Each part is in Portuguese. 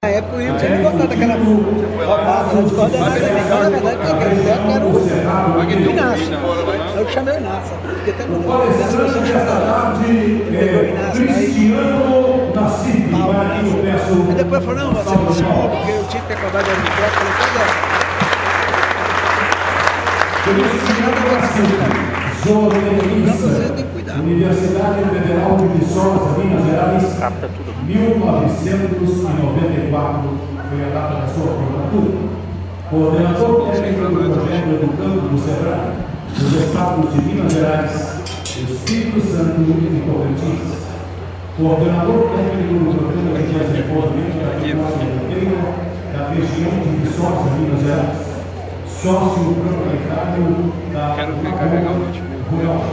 Na época o Rio tinha me contado aquela roubada lá de coordenada, na verdade quem era o teto era o Inácio. Eu chamei o Inácio, porque até quando o Inácio começou a chorar, ele pegou o Inácio lá e mal Inácio. Aí depois falou, não, você me desculpa, porque eu tinha que ter acabado de arbitrar, falei, você tem que cuidar. Universidade Federal de Viçosa, Minas Gerais, 1994 foi a data da sua formatura. Coordenador técnico do projeto Educando do SEBRAE, dos estados de Minas Gerais, Espírito Santo e Tocantins. Coordenador técnico do programa de desenvolvimento da Costa Europeia da região de Viçosa, Minas Gerais. Sócio proprietário da Rural,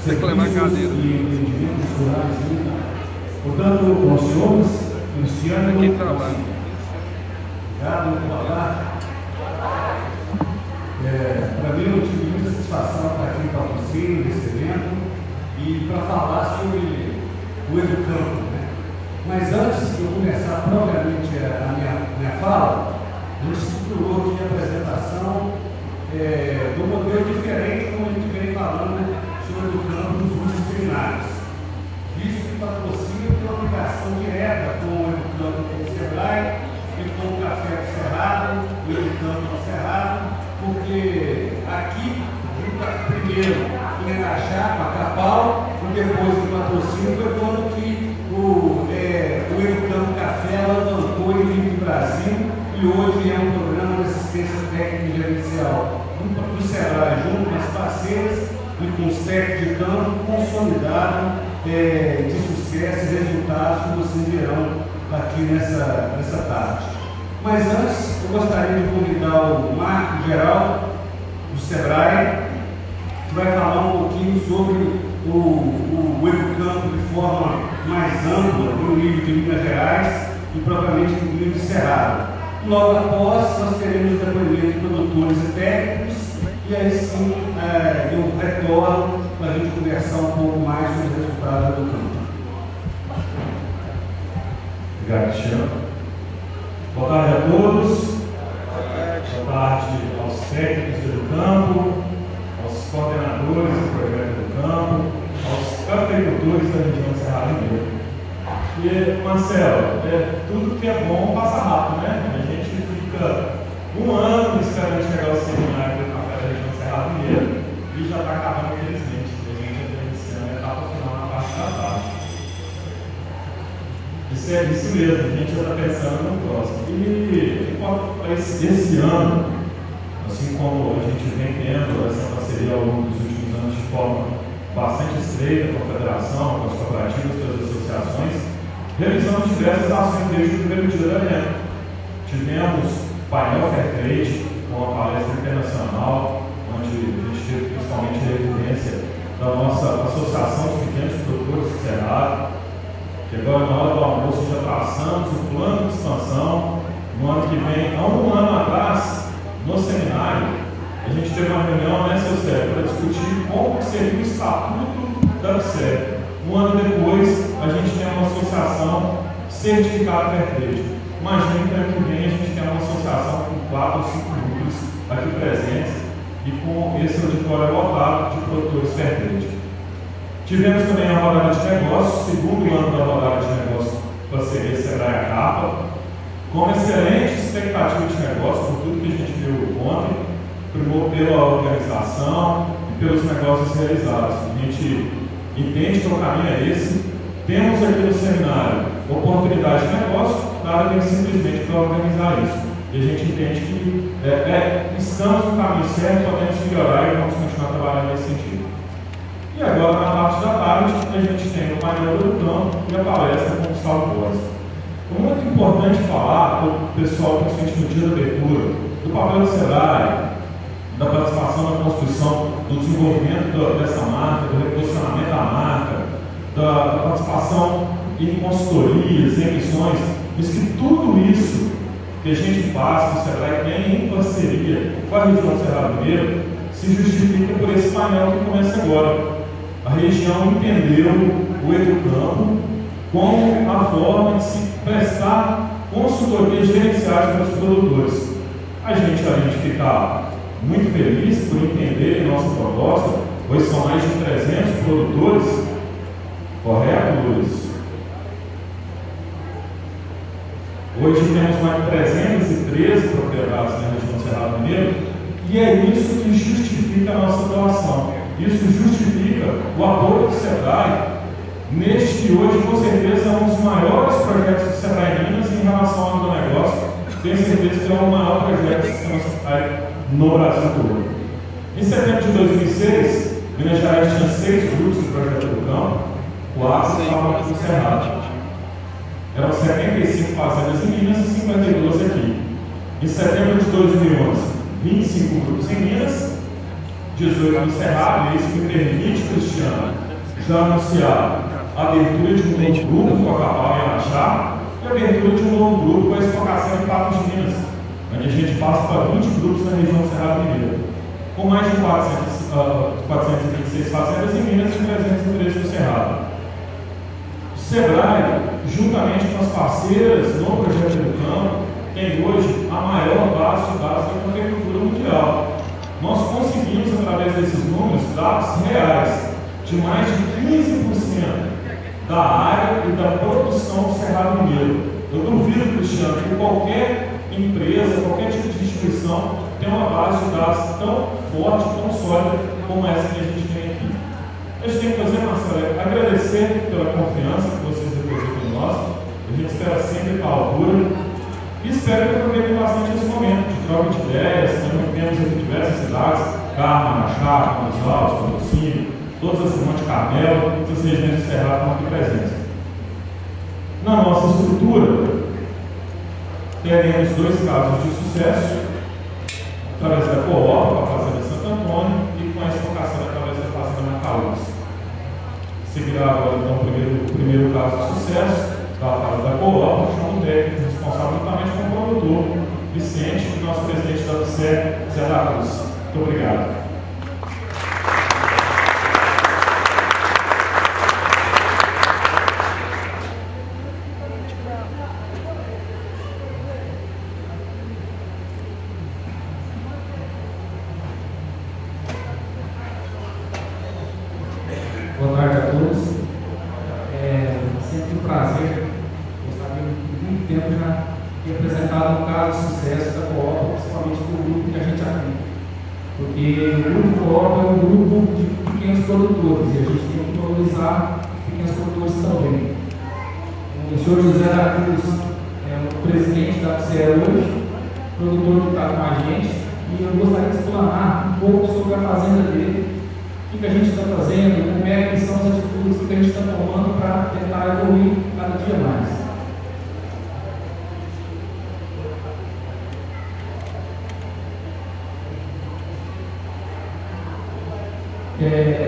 Serviços e Empreendimentos Rurais Militares. Portanto, aos senhores, Cristiano, obrigado, boa tarde. Para mim, eu tive muita satisfação estar aqui para você nesse evento e para falar sobre o Educampo. Mas antes de eu começar propriamente a minha fala, a gente estruturou aqui a apresentação do modelo diferente como a gente vem falando sobre o Educampo nos últimos seminários. Visto que patrocínio tem uma ligação direta com o Educampo do SEBRAE e com o Café do Cerrado, o Educampo do Cerrado, porque aqui, primeiro, em Araxá, Macapau, e depois do patrocínio, foi quando que o Educampo Café levantou em Livre Brasil e hoje é um programa de assistência técnica e gerencial do SEBRAE, junto com as parceiras e com os técnicos de campo consolidado de sucesso e resultados que vocês verão aqui nessa tarde. Mas antes, eu gostaria de convidar o Marco Geral do SEBRAE, que vai falar um pouquinho sobre o Educampo de forma mais ampla no nível de Minas Gerais e propriamente no nível de Cerrado. Logo após, nós teremos o depoimento de produtores e técnicos, e aí sim eu retorno para a gente conversar um pouco mais sobre os resultados do campo. Obrigado, Cristiano. Boa tarde a todos. Boa tarde aos técnicos do campo, aos coordenadores do projeto do campo, aos cafeicultores da região do Cerrado Mineiro. E, Marcelo, tudo que é bom passa rápido, né? A gente fica um ano esperando chegar ao seminário do Café da região do Cerrado Mineiro e já está acabando, infelizmente. A gente já está iniciando a etapa final na parte da tarde. Isso é isso mesmo, a gente já está pensando no próximo. E esse ano, assim como a gente vem tendo essa parceria ao longo dos últimos anos de forma bastante estreita com a federação, com as cooperativas, com as associações, realizamos diversas ações desde o primeiro dia da evento. Tivemos painel Fairtrade, com uma palestra internacional, onde a gente teve principalmente a evidência da nossa Associação dos Pequenos Produtores do Cerrado, que agora na hora do almoço já traçamos o plano de expansão. No ano que vem, há um ano atrás, no seminário, a gente teve uma reunião, né, seu Sérgio, para discutir como seria o estatuto da ABSER. Um ano depois, a gente tem uma associação certificada Fairtrade. Imagina que ano que vem a gente tem uma associação com 4 ou 5 núcleos aqui presentes e com esse auditório lotado de produtores Fairtrade. Tivemos também a rodada de negócios, segundo ano da rodada de negócios parceria SEBRAE a Capa, com uma excelente expectativa de negócio, por tudo que a gente viu ontem, primou pela organização e pelos negócios realizados. A gente entende que o caminho é esse. Temos aqui no seminário oportunidade de negócio, nada vem simplesmente para organizar isso. E a gente entende que estamos no caminho certo, podemos melhorar e vamos continuar trabalhando nesse sentido. E agora, na parte da tarde, a gente tem o painel do campo e a palestra com o Gustavo Costa. É muito importante falar para o pessoal, principalmente no dia da abertura, do papel do SEBRAE, da participação na construção, do desenvolvimento dessa marca, do reposicionamento da marca, da participação em consultorias, em missões, mas que tudo isso que a gente faz, que o SEBRAE tem em parceria com a região do Cerrado Mineiro, se justifica por esse painel que começa agora. A região entendeu o Educampo como a forma de se prestar consultorias gerenciais para os produtores. A gente, além de ficar muito feliz por entender nossa proposta, hoje são mais de 300 produtores, correto, Luiz? Hoje temos mais de 313 propriedades na região do Cerrado Mineiro, e é isso que justifica a nossa atuação. Isso justifica o apoio do SEBRAE neste que hoje, com certeza, é um dos maiores projetos do SEBRAE Minas em relação ao agronegócio. Tenho certeza que é o maior projeto do sistema SEBRAE no Brasil todo. Em setembro de 2006, Minas Gerais tinha 6 grupos do projeto do campo, 4 estavam aqui no Cerrado. Eram 75 fazendas em Minas e 52 aqui. Em setembro de 2011, 25 grupos em Minas, 18 no Cerrado, e isso me permite, Cristiano, já anunciar a abertura de um novo grupo com a Cabal em Araxá e a abertura de um novo grupo com a exportação de Patos de Minas, onde a gente passa para 20 grupos na região do Cerrado Mineiro, com mais de 426 fazendas em Minas e 313 no Cerrado. O SEBRAE, juntamente com as parceiras no projeto do campo, tem hoje a maior base de dados da agricultura mundial. Nós conseguimos, através desses números, dados reais de mais de 15% da área e da produção do Cerrado Mineiro. Eu duvido, Cristiano, que qualquer empresa, qualquer tipo de instituição tenha uma base de dados tão forte, tão sólida como essa que a gente tem aqui. A gente tem que fazer, Marcelo, é agradecer pela confiança que vocês depositam em nós. A gente espera sempre estar à altura e espero que aproveitem bastante esse momento de troca de ideias. Temos aqui diversas cidades, Carmo, Araxá, Buenos Aires, Patrocínio, todas as Monte Carmelo, todas as regiões do Cerrado estão aqui presentes. Na nossa estrutura, teremos 2 casos de sucesso, através da Coop, com a Fazenda Santo Antônio, e com a exportação através da Fazenda Macaús. Seguirá agora, então, o primeiro caso de sucesso, da Coop, chamando o técnico responsável juntamente com o produtor, Vicente, e nosso presidente da UCE, Zé da Cruz. Muito obrigado. Boa tarde a todos. É sempre um prazer, gostaria de muito tempo já ter apresentado um caso de sucesso da Coop, principalmente do grupo que a gente aplica. Porque o grupo Coop é um grupo de pequenos produtores e a gente tem que valorizar os pequenos produtores também. O senhor José da Cruz é o presidente da UCE hoje, produtor que está com a gente, e eu gostaria de explanar um pouco sobre a fazenda dele. O que a gente está fazendo, como é que são as atitudes que a gente está tomando para tentar evoluir cada dia mais.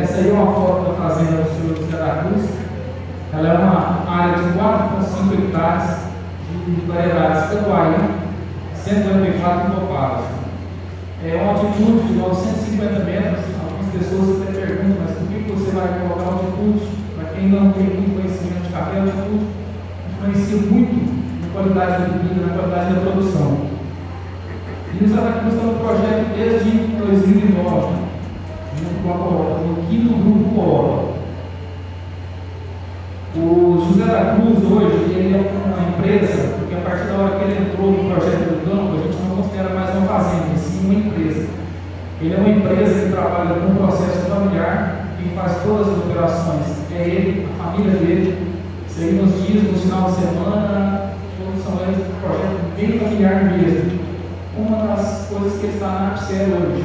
Essa aí é uma foto da fazenda do senhor José da Cruz. Ela é uma área de 4,5 hectares de variedades pecuárias, 194 topadas. É uma altitude de 950 metros. Algumas pessoas até perguntam, mas por que você vai colocar altitude? Para quem não tem muito conhecimento de café, altitude influencia muito na qualidade da bebida, na qualidade da produção. E o José da Cruz está no projeto desde 2009, junto com a Coop, no 5º grupo Coop. O José da Cruz hoje ele é uma empresa, porque a partir da hora que ele entrou no projeto do campo, a gente não considera mais uma fazenda, e sim uma empresa. Ele é uma empresa que trabalha com um processo familiar, quem faz todas as operações é ele, a família dele. Isso aí nos dias, no final de semana, todos são eles, um projeto bem familiar mesmo. Uma das coisas que está na UCE hoje.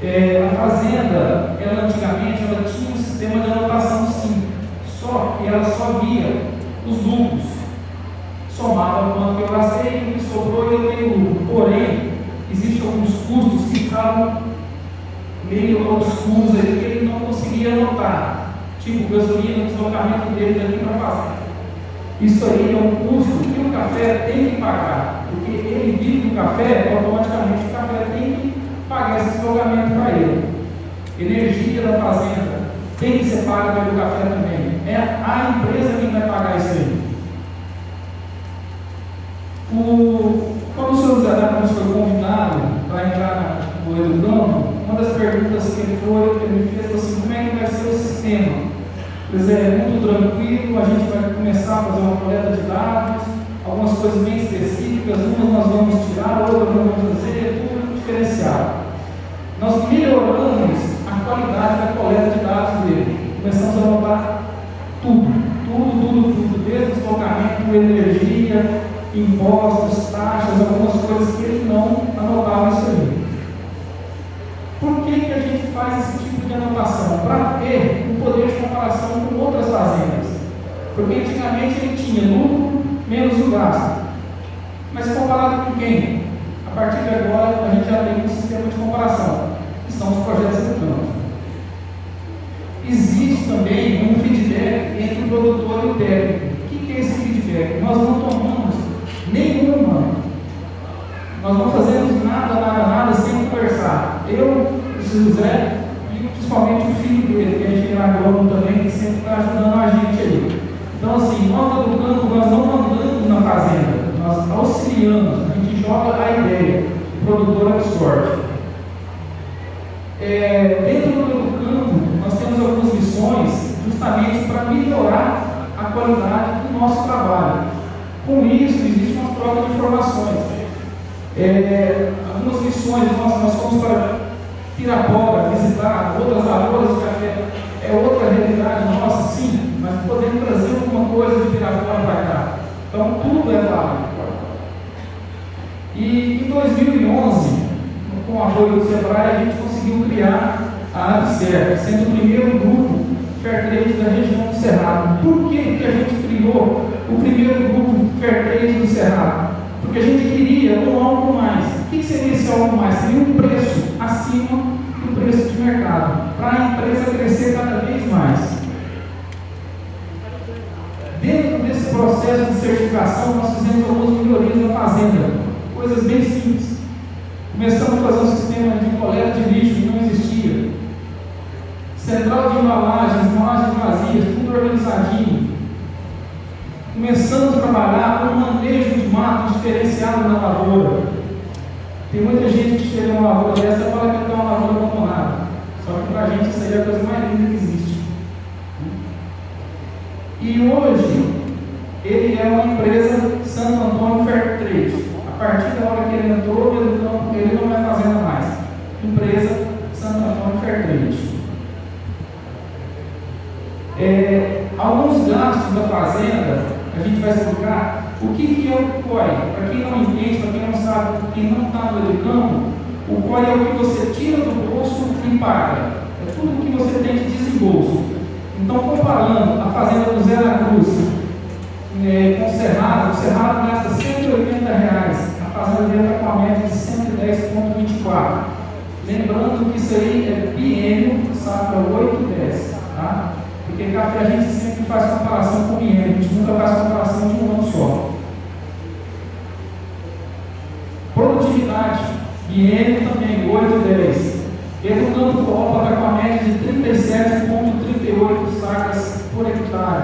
A fazenda, ela antigamente ela tinha um sistema de anotação sim, só que ela só via os lucros, somava quanto que eu gastei, o que sobrou e eu tenho lucro. Porém, existem alguns custos que estavam meio obscuros ali que ele não conseguia anotar, tipo gasolina, deslocamento dele daqui para a fazenda. Isso aí é um custo que o café tem que pagar, porque ele vive no café, automaticamente o café tem que pagar esse deslocamento para ele. Energia da fazenda tem que ser paga pelo café também. É a empresa quem vai pagar isso aí. Quando o senhor José Ramos foi convidado para entrar no Educampo, uma das perguntas que ele me fez foi assim: como é que vai ser o sistema? Pois é muito tranquilo, a gente vai começar a fazer uma coleta de dados, algumas coisas bem específicas, umas nós vamos tirar, outras nós vamos fazer, tudo diferenciado. Nós melhoramos a qualidade da coleta de dados dele, começamos a anotar tudo, desde deslocamento, energia, impostos, taxas, algumas coisas que ele não anotava isso aí. Por que a gente faz esse tipo de anotação? Para ter um poder de comparação com outras fazendas. Porque antigamente ele tinha lucro menos o gasto. Mas comparado com quem? A partir de agora a gente já tem um sistema de comparação, que são os projetos do campo. Existe também um feedback entre o produtor e o técnico. O que é esse feedback? Nós não tomamos nós não fazemos nada sem conversar. Eu, o José e principalmente o filho dele, que é engenheiro agrônomo também, que sempre está ajudando a gente aí. Então assim, nós educando, nós não mandamos na fazenda, nós auxiliamos, a gente joga a ideia, o produtor absorve. Dentro do campo, nós temos algumas missões justamente para melhorar a qualidade do nosso trabalho. Com isso, existe uma troca de informações. Algumas missões, nós fomos para Pirapora visitar outras lavouras de café. É outra realidade nossa, sim, mas podemos trazer alguma coisa de Pirapora para cá. Então, tudo é válido. E em 2011, com o apoio do SEBRAE, a gente conseguiu criar a ABSER, sendo o primeiro grupo Fairtrade da região do Cerrado. Por que a gente criou o primeiro grupo Fairtrade do Cerrado? Porque a gente queria um algo mais. O que seria esse algo mais? Seria um preço acima do preço de mercado, para a empresa crescer cada vez mais. Dentro desse processo de certificação, nós fizemos algumas melhorias na fazenda, coisas bem simples. Começamos a fazer um sistema de coleta de lixo que não existia, central de embalagens vazias, tudo organizadinho. Começamos a trabalhar com um manejo de mato diferenciado na lavoura. Tem muita gente que chega numa lavoura dessa e fala que está uma lavoura abandonada. Só que para a gente isso aí é a coisa mais linda que existe. E hoje, ele é uma empresa Santo Antônio Fairtrade. A partir da hora que ele entrou, ele não vai fazendo mais. Empresa Santo Antônio Fairtrade. Alguns gastos da fazenda, a gente vai explicar o que é o COI. Para quem não entende, para quem não sabe, quem não está no Educampo, o COI é o que você tira do bolso e paga. É tudo o que você tem de desembolso. Então, comparando a fazenda do Zé da Cruz com o Cerrado gasta R$180, a fazenda dele está com a média de 110,24. Lembrando que isso aí é biênio, safra 8 e 10. Tá? Porque café a gente sempre faz comparação com biênio, a gente nunca faz comparação de um ano só. Produtividade, biênio também, 8 e 10. Educampo Copa está com a média de 37,38 sacas por hectare.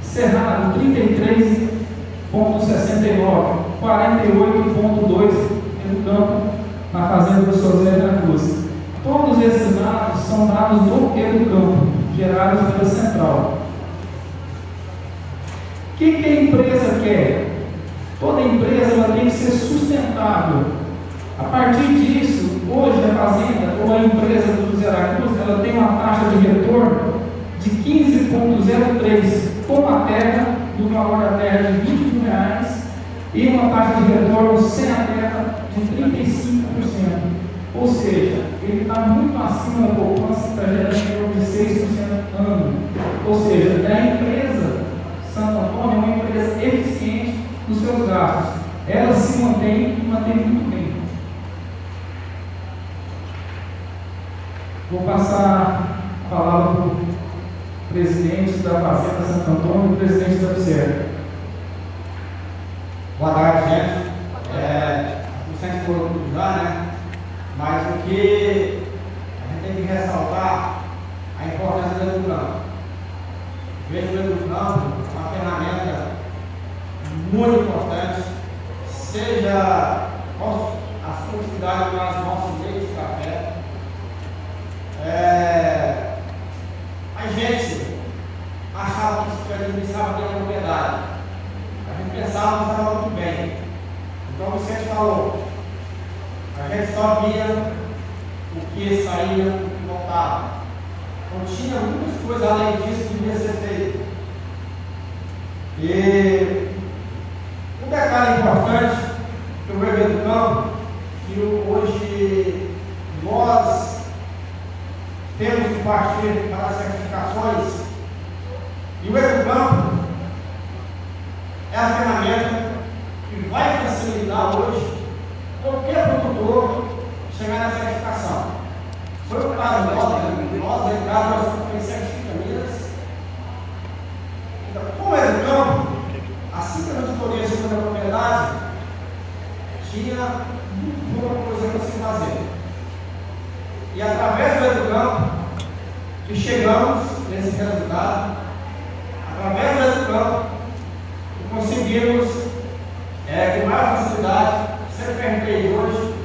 Cerrado, 33,69, 48,2 Educampo na fazenda do José da Cruz. Todos esses dados são dados do Educampo, gerados pela central. O que a empresa quer? Toda empresa ela tem que ser sustentável. A partir disso, hoje a fazenda ou a empresa do José da Cruz, ela tem uma taxa de retorno de 15,03 com a terra, do valor da terra de R$20.000, e uma taxa de retorno sem a terra de 35%. Ou seja, ele está muito acima da poupança, que está gerando em torno de 6% ano. Ou seja, a empresa Santo Antônio é uma empresa eficiente nos seus gastos. Ela se mantém e mantém muito bem. Vou passar a palavra para o presidente da Fazenda Santo Antônio e o presidente da ABSER. Boa tarde, gente. O centro foi tudo já, né? Mas o que a gente tem que ressaltar a importância do Educampo. Vejo o Educampo uma ferramenta muito importante seja a sua utilidade para as nossas leites de café. A gente achava que administrava bem a propriedade. A gente pensava que estava muito bem. Então o Vicente falou, a gente só via o que saía, o que voltava. Então tinha muitas coisas além disso que devia ser feito. E um detalhe importante que eu vejo do campo, que hoje nós temos que partir para as certificações, e o Educampo é a ferramenta que vai facilitar hoje qualquer produtor chegar na certificação. Foi o caso nós somos em certificaminas. Então, como é do campo, assim que a auditoria chegou na propriedade, tinha muito pouca coisa para se fazer. E através do Educampo, que chegamos nesse resultado, através do Educampo, que conseguimos, com maior facilidade, ser ferreiro hoje,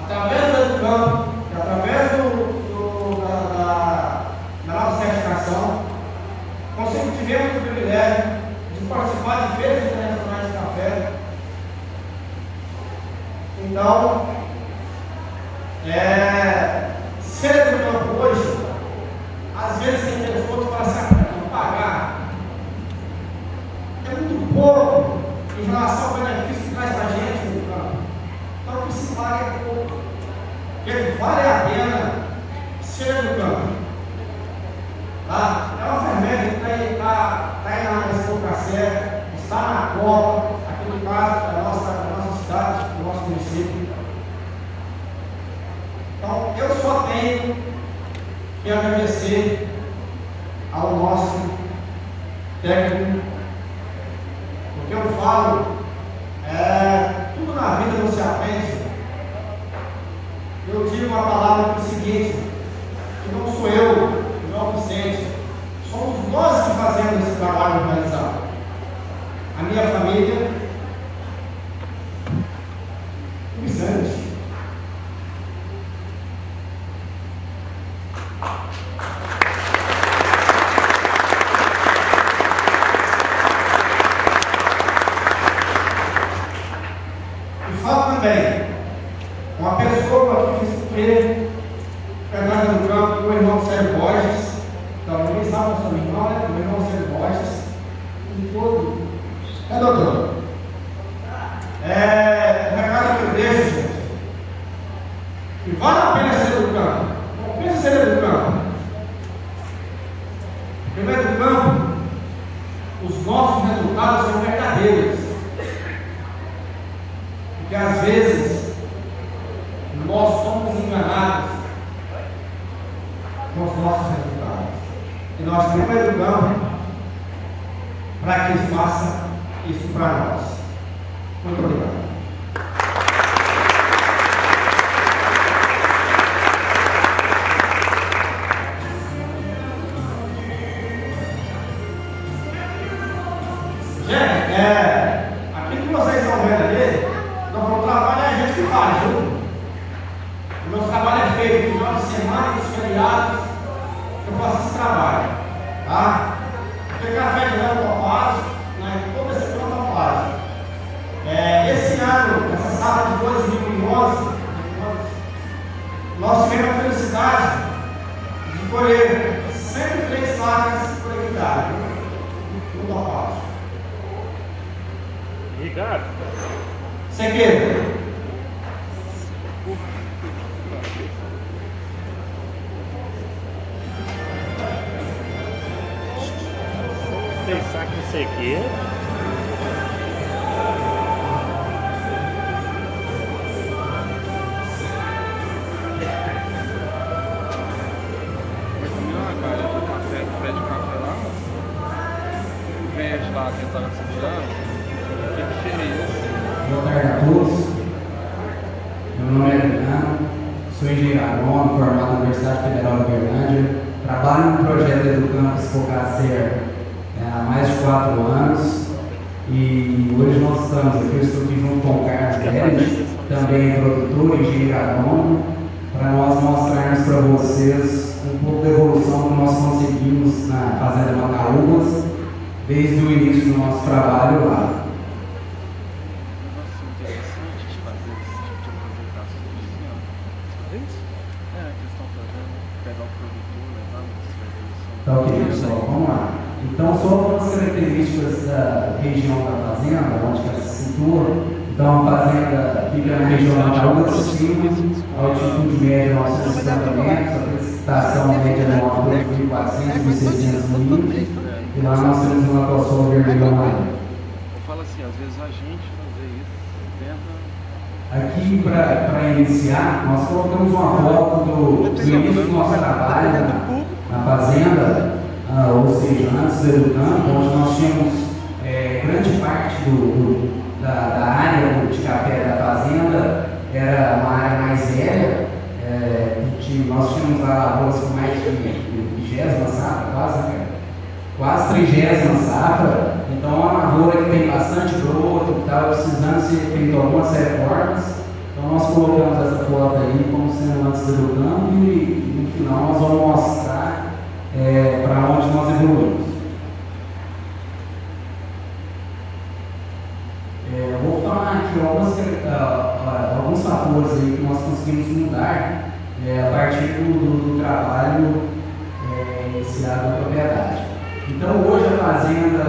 através do Educampo, e através da nossa certificação, tivemos o privilégio de participar de feiras internacionais de café. Então, ser do campo hoje, às vezes tem telefone que fala assim, não pagar, é muito pouco em relação ao benefício que traz para a gente no campo. Então, o que se paga é pouco, porque vale a pena ser do campo. Tá? É uma ferramenta que está na Esconcacé, está na Copa, aqui no caso da nossa cidade, do nosso município. Então, eu só tenho que agradecer ao nosso técnico, porque eu falo, tudo na vida você aprende. Eu digo uma palavra que é o seguinte, que não sou eu, não é o Vicente, somos nós que fazemos esse trabalho realizado. A minha família, o Vicente. E falo também, uma pessoa que fez Fernando do Campo, o irmão Sérgio Borges, então ninguém sabe o seu irmão, né? O irmão Sérgio Borges, e todo. Doutor? O recado que eu deixo, gente, que vale a pena ser do campo. Não pensa ser do campo. Primeiro do campo, os nossos resultados são verdadeiros. Porque às vezes nós somos enganados com os nossos resultados. E nós temos que educar para que ele faça isso para nós. Muito obrigado. Gente, aquilo que vocês estão vendo ali, o trabalho é a gente que faz, viu? O nosso trabalho é feito no final de semana, nos feriados, eu faço esse trabalho, tá? Porque café de leite topado, né? Todo esse plano topado. Esse ano, essa safra de 2011, nós tivemos a felicidade de colher 103 sacas por hectare no topado. Ricardo. Sequeira. Tem saco de sequeira. Boa tarde a todos. Meu nome é Fernando, sou engenheiro agrônomo, formado na Universidade Federal de Uberlândia. Trabalho no projeto Educampo Esconcacé há mais de 4 anos. E hoje nós estamos aqui, eu estou aqui junto com o Carlos Pérez, também produtor e engenheiro agrônomo, para nós mostrarmos para vocês um pouco da evolução que nós conseguimos na Fazenda Macaúbas desde o início do nosso trabalho lá. Tá ok, pessoal, vamos lá. Então, só algumas características da região da fazenda, onde ela se situa. Então, a fazenda fica na região da Macaúbas, acima, altitude média 950 metros, a precipitação média anual de 2.400 a 1.600 milímetros, e lá nós temos uma atuação vermelha amarela. Eu falo assim, às vezes a gente fazer isso tenta... Aqui, para iniciar, nós colocamos uma foto do início do nosso trabalho na fazenda, ou seja, antes do campo, onde nós tínhamos grande parte da área de café da fazenda, era uma área mais velha, nós tínhamos lá lavouras com mais de 20ª safra, quase 30ª safra, então é uma lavoura que tem bastante broto e tal, precisando ser feito algumas reformas. Então nós colocamos essa foto aí como sendo antes do campo e no final nós vamos mostrar para onde nós evoluímos. Eu vou falar aqui alguns fatores aí que nós conseguimos mudar a partir do trabalho iniciado da propriedade. Então hoje a fazenda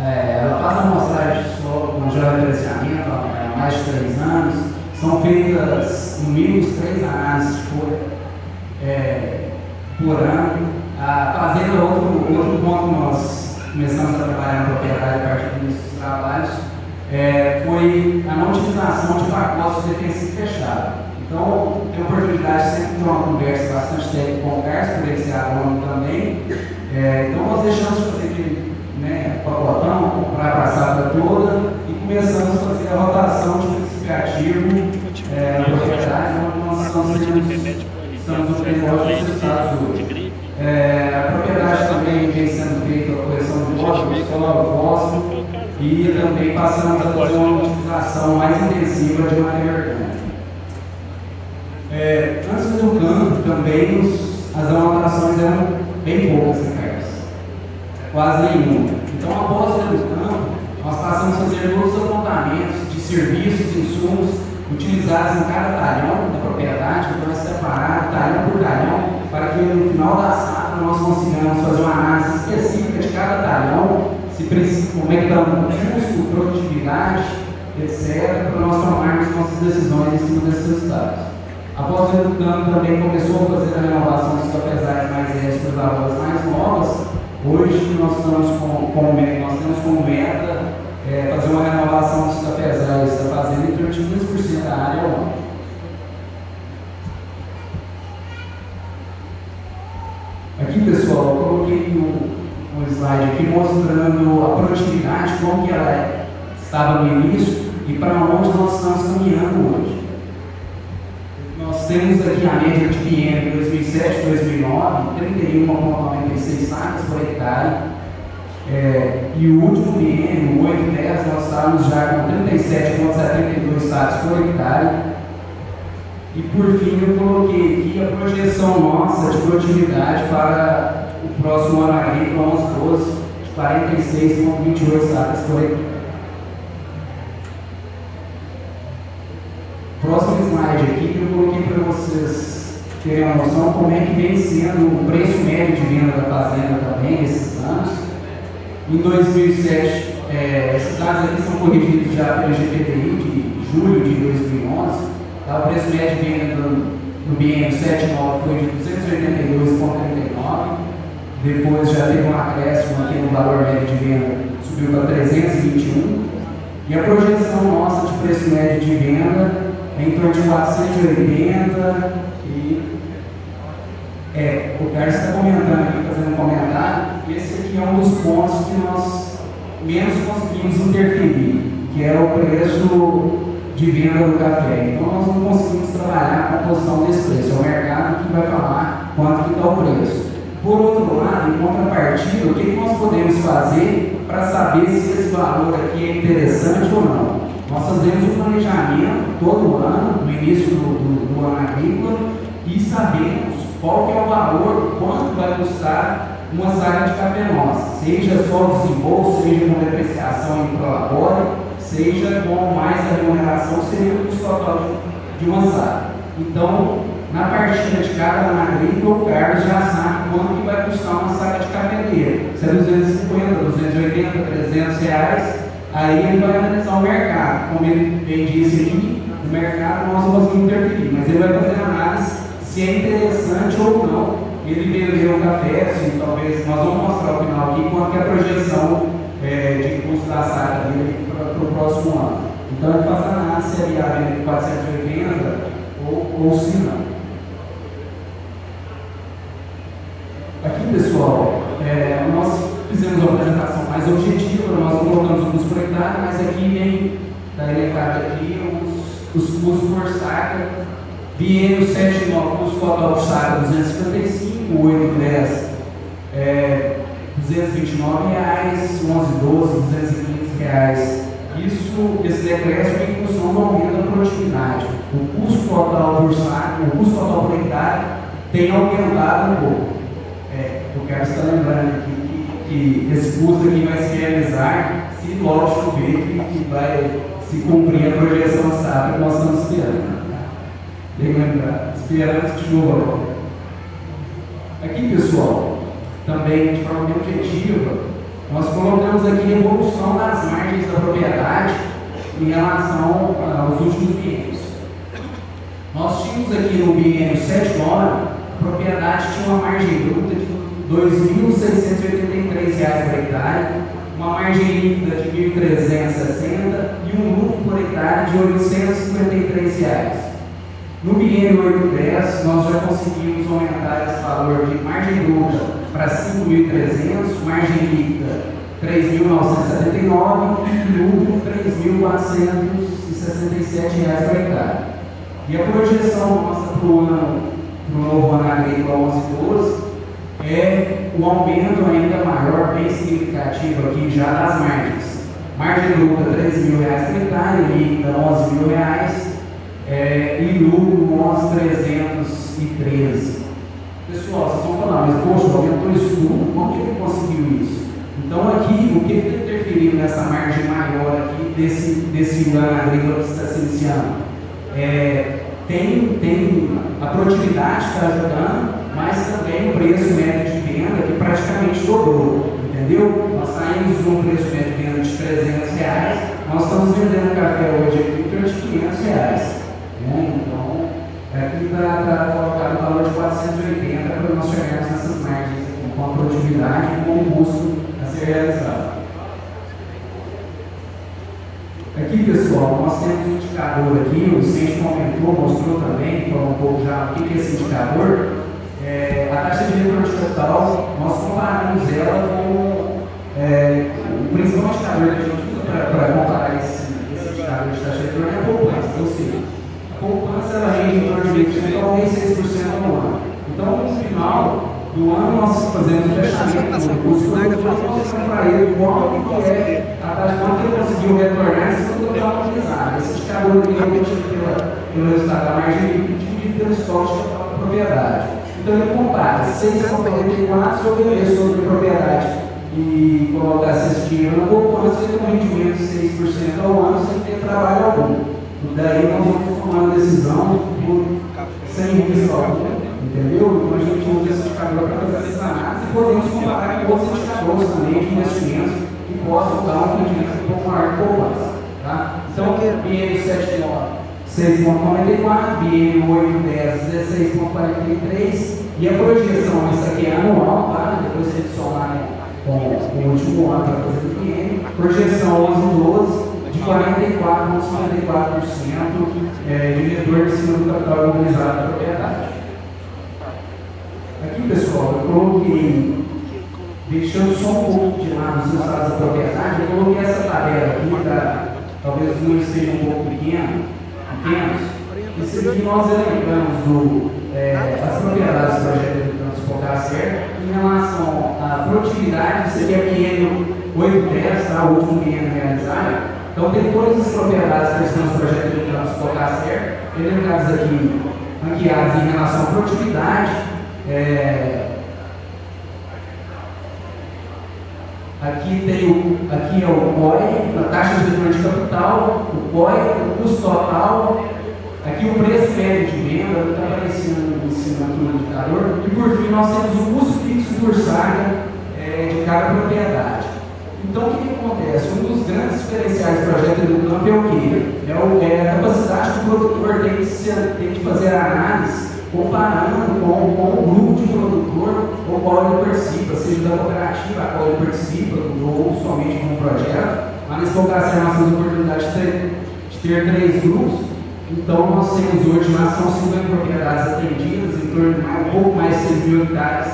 ela faz a amostragem de solo com georreferenciamento há mais de 3 anos. São feitas no mínimo 3 análises por ano. A fazenda, outro ponto que nós começamos a trabalhar na propriedade a partir dos trabalhos foi a não utilização de pacotes defensivos fechados. Então, tem a oportunidade sempre de ter uma conversa bastante técnica com o Carlos, por ele ser agrônomo também. Então, nós deixamos de fazer aquele pacotão, comprar a safra toda e começamos a fazer a rotação de princípio ativo na propriedade, onde nós estamos obtendo os resultados hoje. A propriedade também vem sendo feita a correção de fósforo e também passamos a fazer uma utilização mais intensiva de matéria orgânica. Antes do campo também as anotações eram bem poucas, né, Carlos? Quase nenhuma. Então, após o campo, nós passamos a fazer todos os apontamentos de serviços e insumos utilizados em cada talhão da propriedade, então é separado talhão por talhão, para que no final da safra nós consigamos fazer uma análise específica de cada talhão, como é que está o custo, produtividade, etc., para nós tomarmos nossas decisões em cima desses resultados. Após o campo também começou a fazer a renovação dos cafezais mais velhos para as lavouras mais novas. Hoje nós temos como meta fazer uma renovação dos cafezais da fazenda em torno de 2% da área ao ano. Aqui, pessoal, eu coloquei um slide aqui mostrando a produtividade, como que ela estava no início e para onde nós estamos caminhando hoje. Nós temos aqui a média de biênio 2007-2009, 31,96 sacas por hectare. E o último biênio, 8-10, nós estávamos já com 37,72 sacas por hectare. E por fim eu coloquei aqui a projeção nossa de produtividade para o próximo ano agrícola 11-12, de 46,28 sacas por hectare. Próximo slide aqui que eu coloquei para vocês terem uma noção como é que vem sendo o preço médio de venda da fazenda também nesses anos. Em 2007, esses dados aqui são corrigidos já pelo GPTI de julho de 2011. Tá? O preço médio de venda no biênio 7-9 foi de 282,39. Depois já teve um acréscimo aqui no valor médio de venda, subiu para 321. E a projeção nossa de preço médio de venda em torno de 480 e o Carlos está comentando aqui, fazendo um comentário, e esse aqui é um dos pontos que nós menos conseguimos interferir, que é o preço de venda do café. Então nós não conseguimos trabalhar com a posição desse preço, é o mercado que vai falar quanto que está o preço. Por outro lado, em contrapartida, o que nós podemos fazer para saber se esse valor aqui é interessante ou não? Nós fazemos um planejamento todo ano, no início do ano agrícola, e sabemos qual que é o valor, quanto vai custar uma saca de café nossa, seja só desembolso, seja com depreciação em prolabore, seja com mais a remuneração, seria o custo total de uma saca. Então, na partida de cada ano agrícola, o Carlos já sabe quanto que vai custar uma saca de café dele. Se é 250, 280, 300 reais, aí ele vai analisar o mercado. Como ele bem disse aqui, o mercado nós não vamos interferir, mas ele vai fazer análise se é interessante ou não ele vender o café, se talvez nós vamos mostrar ao final aqui quanto que é a projeção de custo da saca dele para o próximo ano. Então ele faz a análise se é viável de 480 ou se não. Aqui, pessoal, nós fizemos uma apresentação mais objetiva, nós colocamos o custo por hectare, mas aqui vem da elencada aqui os custos por saca. Biênio 7 9, custo total por saca 255, 8 10 229 reais, 11 12 215 reais. Esse decréscimo é em função do aumento da produtividade. O custo total por saca, o custo total por hectare tem aumentado um pouco. O Carlos está lembrando aqui que esse custo aqui vai se realizar se logo chover, que vai se cumprir a projeção safra que nós estamos esperando. Bem lembrado, esperando que chova. Aqui, pessoal, também de forma objetiva, nós colocamos aqui a evolução das margens da propriedade em relação aos últimos biênios. Nós tínhamos aqui no biênio 7 9, a propriedade tinha uma margem bruta de R$ 2.683 por hectare, uma margem líquida de R$ 1.360 e um lucro por hectare de R$ 853. No biênio 8-10, nós já conseguimos aumentar esse valor de margem bruta para 5.300, margem líquida 3.979 e lucro R$ 3.467 por hectare. E a projeção nossa para o novo ano agrícola 11-12 é um aumento ainda maior, bem significativo aqui já das margens. Margem bruta R$ 3.000 por hectare, líquida R$ 11.000 e lucro 11.313. Pessoal, vocês vão falar, mas poxa, aumentou isso tudo, como que ele conseguiu isso? Então aqui, o que está interferindo nessa margem maior aqui desse ano agrícola que está se iniciando? Tem a produtividade que está ajudando, mas também o preço médio de venda que praticamente dobrou, entendeu? Nós saímos de um preço médio de venda de R$ 300, nós estamos vendendo café hoje aqui por R$ 500, né? Então, aqui está colocado o valor de 480 para nós chegarmos nessas margens aqui, com a produtividade e com o custo a ser realizado. Aqui, pessoal, nós temos um indicador aqui, o Vicente comentou, mostrou também, falou um pouco já o que é esse indicador. A taxa de retorno total, nós comparamos ela com o principal indicador que a gente usa para comparar esse indicador de taxa de retorno é a poupança. Ou seja, a poupança ela rende em torno de 20% ou 6% ao ano. Então, no final do ano, nós fazemos o fechamento do curso e nós mostramos para ele qual que é a taxa, quanto ele conseguiu retornar se for total utilizado. Esse indicador ele é obtido pelo resultado da margem líquida dividido pelo estoque total da propriedade. Então ele compara 6,44 sobre propriedade e colocar esse dinheiro na poupança e um rendimento de 6% ao ano sem ter trabalho algum. E daí nós vamos tomar a decisão sem risco algum, entendeu? Então a gente usa esse indicador para fazer essa análise e podemos comparar com outros indicadores também de investimentos que possam dar um rendimento um pouco maior de poupança. Tá? Então, BN 7,9 6,94, biênio 8-10, 16,43 e a projeção, essa aqui é anual, tá? Depois você adiciona com o último ano para fazer o biênio, projeção 11-12 de 44,54% de retorno em cima do capital imobilizado da propriedade. Aqui, pessoal, eu coloquei, deixando só um pouco de lado os resultados da propriedade, eu coloquei essa tabela aqui, talvez o número seja um pouco pequenos. Esse aqui nós elencamos as propriedades do projeto de Fogacer. Em relação à produtividade, isso aqui é biênio 810, tá? O último biênio realizado. Então, tem todas as propriedades que estão no projeto do Campus Fogacer, elencadas aqui, ranqueadas em relação à produtividade. Aqui é o COI, a taxa de retorno de capital, o COI, o custo total, aqui o preço médio de venda, está aparecendo em cima aqui no indicador, e por fim nós temos o custo fixo por saga de cada propriedade. Então o que acontece? Um dos grandes diferenciais do projeto EduCamp é o quê? É a capacidade que o produtor tem de fazer a análise comparando com o grupo de produtor ou qual ele participa, seja da cooperativa a qual ele participa, ou somente com um projeto. Mas nesse Fogacer nós temos a oportunidade de ter 3 grupos. Então nós temos hoje na ação 50 propriedades atendidas, em torno de um pouco mais de 6 mil hectares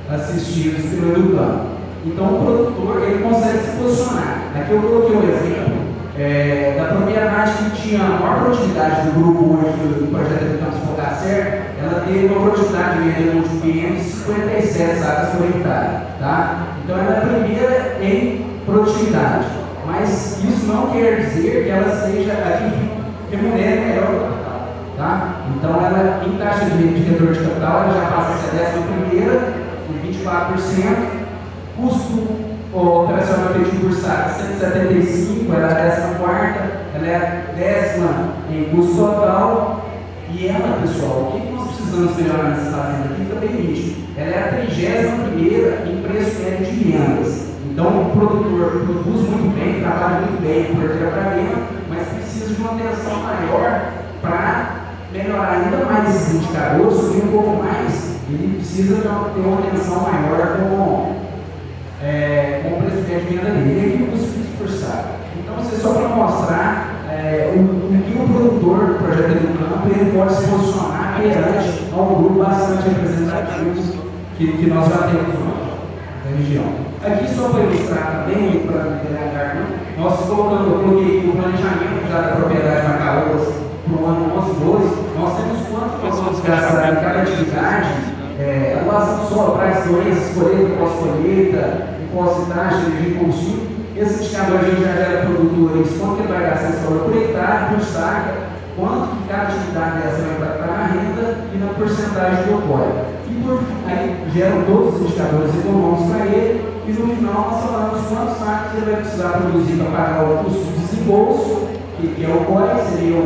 assistidos pelo EduCamp. Então o produtor ele consegue se posicionar. Aqui eu coloquei um exemplo da propriedade que tinha a maior produtividade do grupo hoje do projeto EduCamp Fogacer. Ela teve uma produtividade média no último biênio de 57 sacas por hectare. Tá? Então ela é a primeira em produtividade. Mas isso não quer dizer que ela seja a que remunere melhor o capital. Tá? Então ela, em taxa de retorno de capital, ela já passa a ser a 11ª, em 24%. Custo operacional efetivo por saca 175, ela é a 14ª, ela é a 10ª em custo total. E ela, pessoal, o que nós precisamos melhorar nessa fazenda aqui fica bem nítido. Ela é a 31ª em preço médio de vendas. Então o produtor produz muito bem, trabalha muito bem em porteira para venda, mas precisa de uma atenção maior para melhorar ainda mais esses indicadores, subir um pouco mais. Ele precisa ter uma atenção maior com o preço médio de venda dele e o custo fixo por saco. Então, isso é só para mostrar o que o produtor do projeto EduCamp ele pode se posicionar perante a um grupo bastante representativo que nós já temos na região. Aqui, só para ilustrar também, para nós colocando, eu coloquei aqui o planejamento já da propriedade Macaúbas para o ano 11-12, nós temos quanto nós vamos gastar em cada atividade, atuação do solo, pragas, doenças, colheita, pós-colheita, imposto de taxa, energia e combustível. Esse indicador a gente já gera produtores, quanto que ele vai gastar em solo por hectare, por saca, quanto que cada atividade dessa vai impactar na renda e na porcentagem do COI. E aí geram todos os indicadores econômicos para ele, e no final nós falamos quantos sacos ele vai precisar produzir para pagar o custo de desembolso, que é o COI, seriam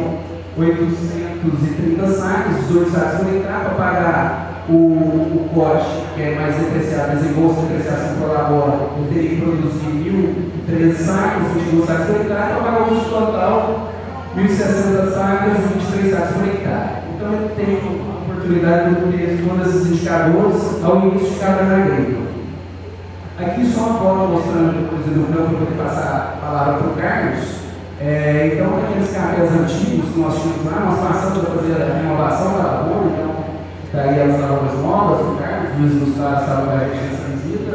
830 sacos, 18 sacos por hectare, para pagar o corte, que é mais depreciado, desembolso de depreciação por labora, ele teria que produzir 1.013 sacos, 22 sacos por hectare, para pagar o custo total, 1.060 sacos, 23 sacos por hectare. Então ele tem a oportunidade de ter todos esses indicadores ao início de cada ano agrícola. Aqui só uma foto mostrando a coisa do campo, para poder passar a palavra para o Carlos. Então, aqueles cafés antigos que nós tínhamos lá, nós passamos a fazer a renovação da lavoura, então, daí as lavouras novas, o Carlos, o Luiz Gustavo estava com a gente nessa visita.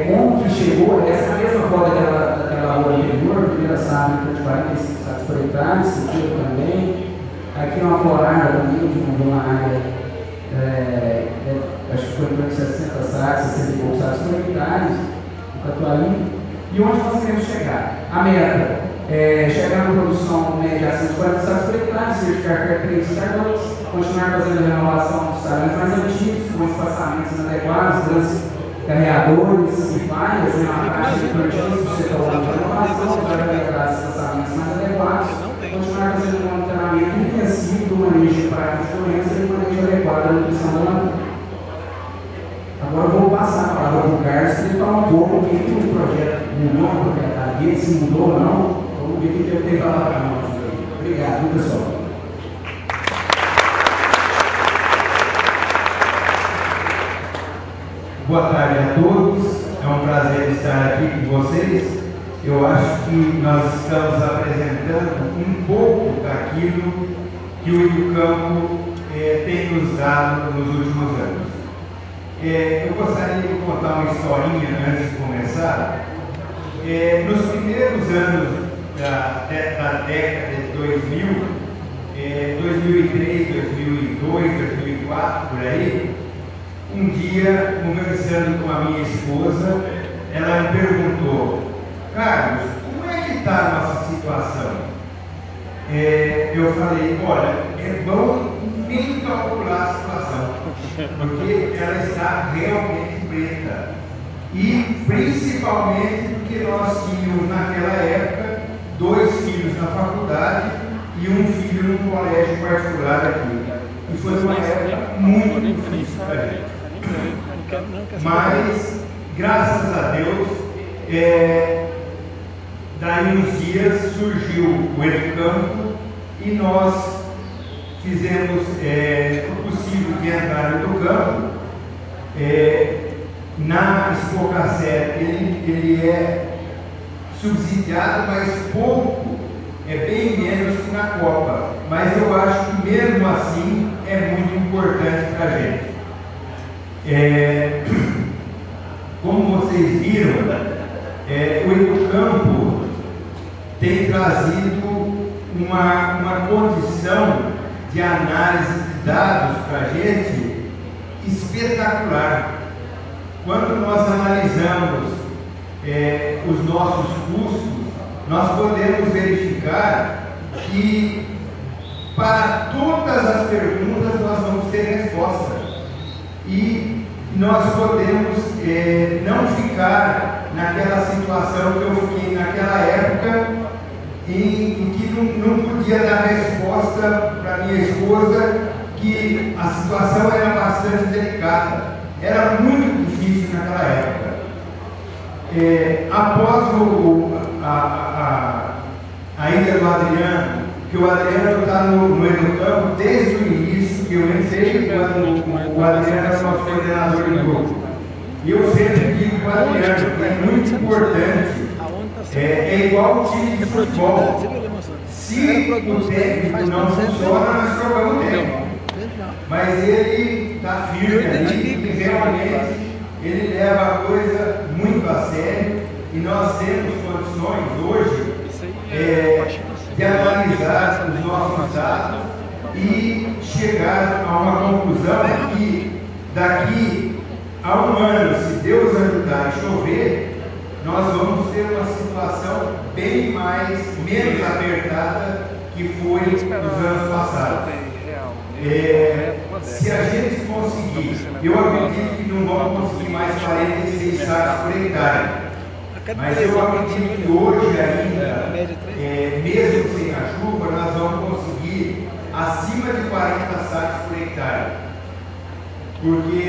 Como que chegou essa mesma foto daquela lavoura anterior, primeira safra de 45 sacos por hectare, sentido também. Aqui uma florada também, que mandou uma área, acho que foi em 60 sacos, 60 e poucos sacos por hectare, no Catuari. E onde nós queremos chegar? A meta chegar na produção média acima de 40 sacos por hectare, certificar 3 startups, continuar fazendo a renovação dos talhões mais antigos, com espaçamentos inadequados, grandes carreadores e falhas, uma taxa de cortiço do setor de renovação, para agregar esses espaçamentos mais adequados, continuar fazendo um monitoramento intensivo do manejo de pragas de doença e manejo adequado da nutrição da lavoura. Agora eu vou passar a palavra para o Carlos, para ele falar um pouco o que o projeto mudou na propriedade dele, se mudou ou não. Vamos ver o que ele tem para falar para nós. Obrigado, pessoal. Boa tarde a todos, é um prazer estar aqui com vocês. Eu acho que nós estamos apresentando um pouco daquilo que o EduCamp tem nos dado nos últimos anos. Eu gostaria de contar uma historinha antes de começar. Nos primeiros anos da década de 2000, 2003, 2002, 2004, por aí, um dia, conversando com a minha esposa, ela me perguntou: Carlos, como é que está a nossa situação? Eu falei: olha, é bom nem calcular a situação, porque ela está realmente preta. E principalmente porque nós tínhamos naquela época 2 filhos na faculdade e um filho no colégio particular aqui. E foi uma época muito difícil para a gente. Mas, graças a Deus, daí uns dias surgiu o Educampo e nós fizemos o possível de entrar no Educampo. Na Expocacé ele é subsidiado, mas pouco, bem menos que na Copa. Mas eu acho que mesmo assim é muito importante para a gente. Como vocês viram, o Educampo tem trazido uma condição de análise de dados para a gente espetacular. Quando nós analisamos os nossos custos, nós podemos verificar que para todas as perguntas nós vamos ter resposta. E nós podemos não ficar naquela situação que eu fiquei naquela época, em que não podia dar resposta para minha esposa, que a situação era bastante delicada. Era muito difícil naquela época. Após a ida do Adriano, que o Adriano está no Educampo desde o início, que eu entrei quando o Adriano era nosso coordenador de grupo. E eu sempre digo para o Adriano que é muito importante, é igual o time de futebol. Se o técnico não funciona, nós trocamos o técnico. Mas ele está firme ali e realmente ele leva a coisa muito a sério, e nós temos condições hoje de analisar os nossos dados e chegar a uma conclusão que daqui a um ano, se Deus ajudar e chover, nós vamos ter uma situação bem menos apertada que foi nos anos passados. Se a gente conseguir, eu acredito que não vamos conseguir mais 46 sacos por hectare, mas eu acredito que hoje ainda, mesmo sem a chuva, nós vamos conseguir acima de 40 sacos por hectare, porque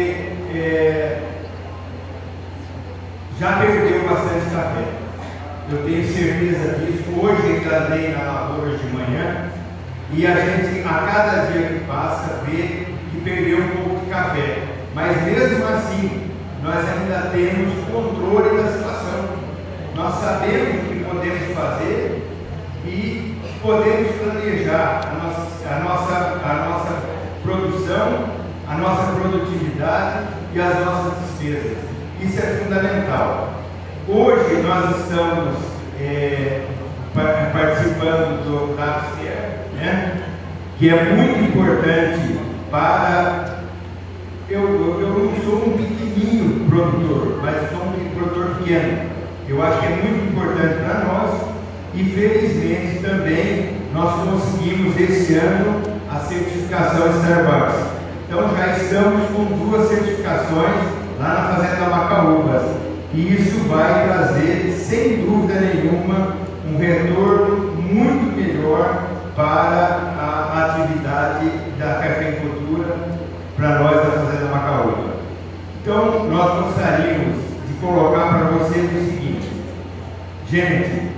já perdeu bastante café. Eu tenho certeza disso. Hoje ainda andei na lavoura de manhã e a gente, a cada dia que passa, vê que perdeu um pouco de café. Mas mesmo assim, nós ainda temos controle da situação. Nós sabemos o que podemos fazer e podemos planejar a nossa produção, a nossa produtividade e as nossas despesas. Isso é fundamental. Hoje nós estamos participando do DAPSTER, né? Que é muito importante para... Eu não sou um pequenininho produtor, mas sou um produtor pequeno. Eu acho que é muito importante para nós e felizmente também nós conseguimos esse ano a certificação Starbucks. Então já estamos com 2 certificações lá na Fazenda Macaúbas. E isso vai trazer, sem dúvida nenhuma, um retorno muito melhor para a atividade da cafeicultura para nós da Fazenda Macaúba. Então, nós gostaríamos de colocar para vocês o seguinte: gente,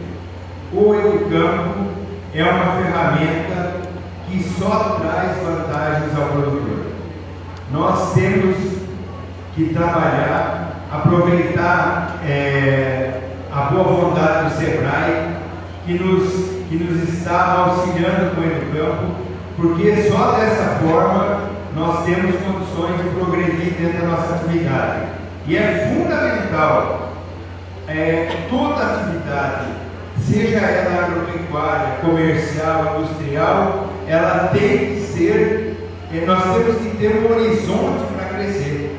o Educampo é uma ferramenta que só traz vantagens ao produtor. Nós temos que trabalhar, aproveitar a boa vontade do SEBRAE, que nos está auxiliando com o Educampo, porque só dessa forma nós temos condições de progredir dentro da nossa atividade. E é fundamental, toda atividade, seja ela agropecuária, comercial, industrial, ela tem que ser, nós temos que ter um horizonte para crescer.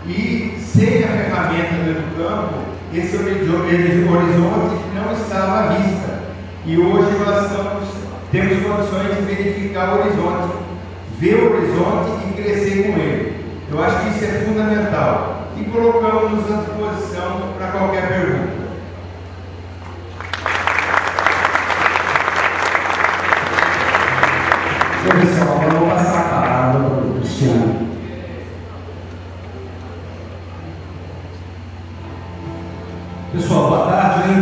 E sem a ferramenta do Educampo, esse horizonte não estava à vista. E hoje nós temos condições de verificar o horizonte, ver o horizonte e crescer com ele. Eu acho que isso é fundamental. E colocamos à disposição para qualquer pergunta. Pessoal, eu vou passar a palavra para o Cristiano. Pessoal, boa tarde, né?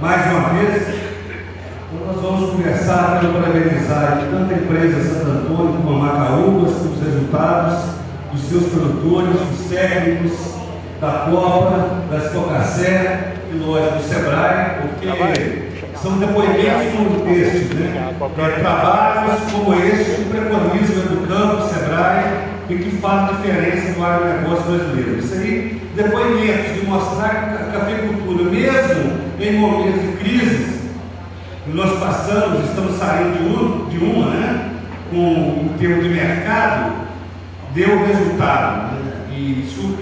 Mais uma vez, então nós vamos conversar, quero parabenizar tanto a empresa Santo Antônio como a Macaúbas pelos resultados dos seus produtores, dos técnicos, da Copa, da Escocacé e lógico do Sebrae, porque são depoimentos como estes, né? Trabalhos como este que preconizam do campo, Sebrae, e que fazem diferença no agronegócio brasileiro. Isso aí, depoimentos de mostrar que a cafeicultura, mesmo em momentos de crise, que nós passamos, estamos saindo de uma, né? Com o termo de mercado, deu resultado. Né? E isso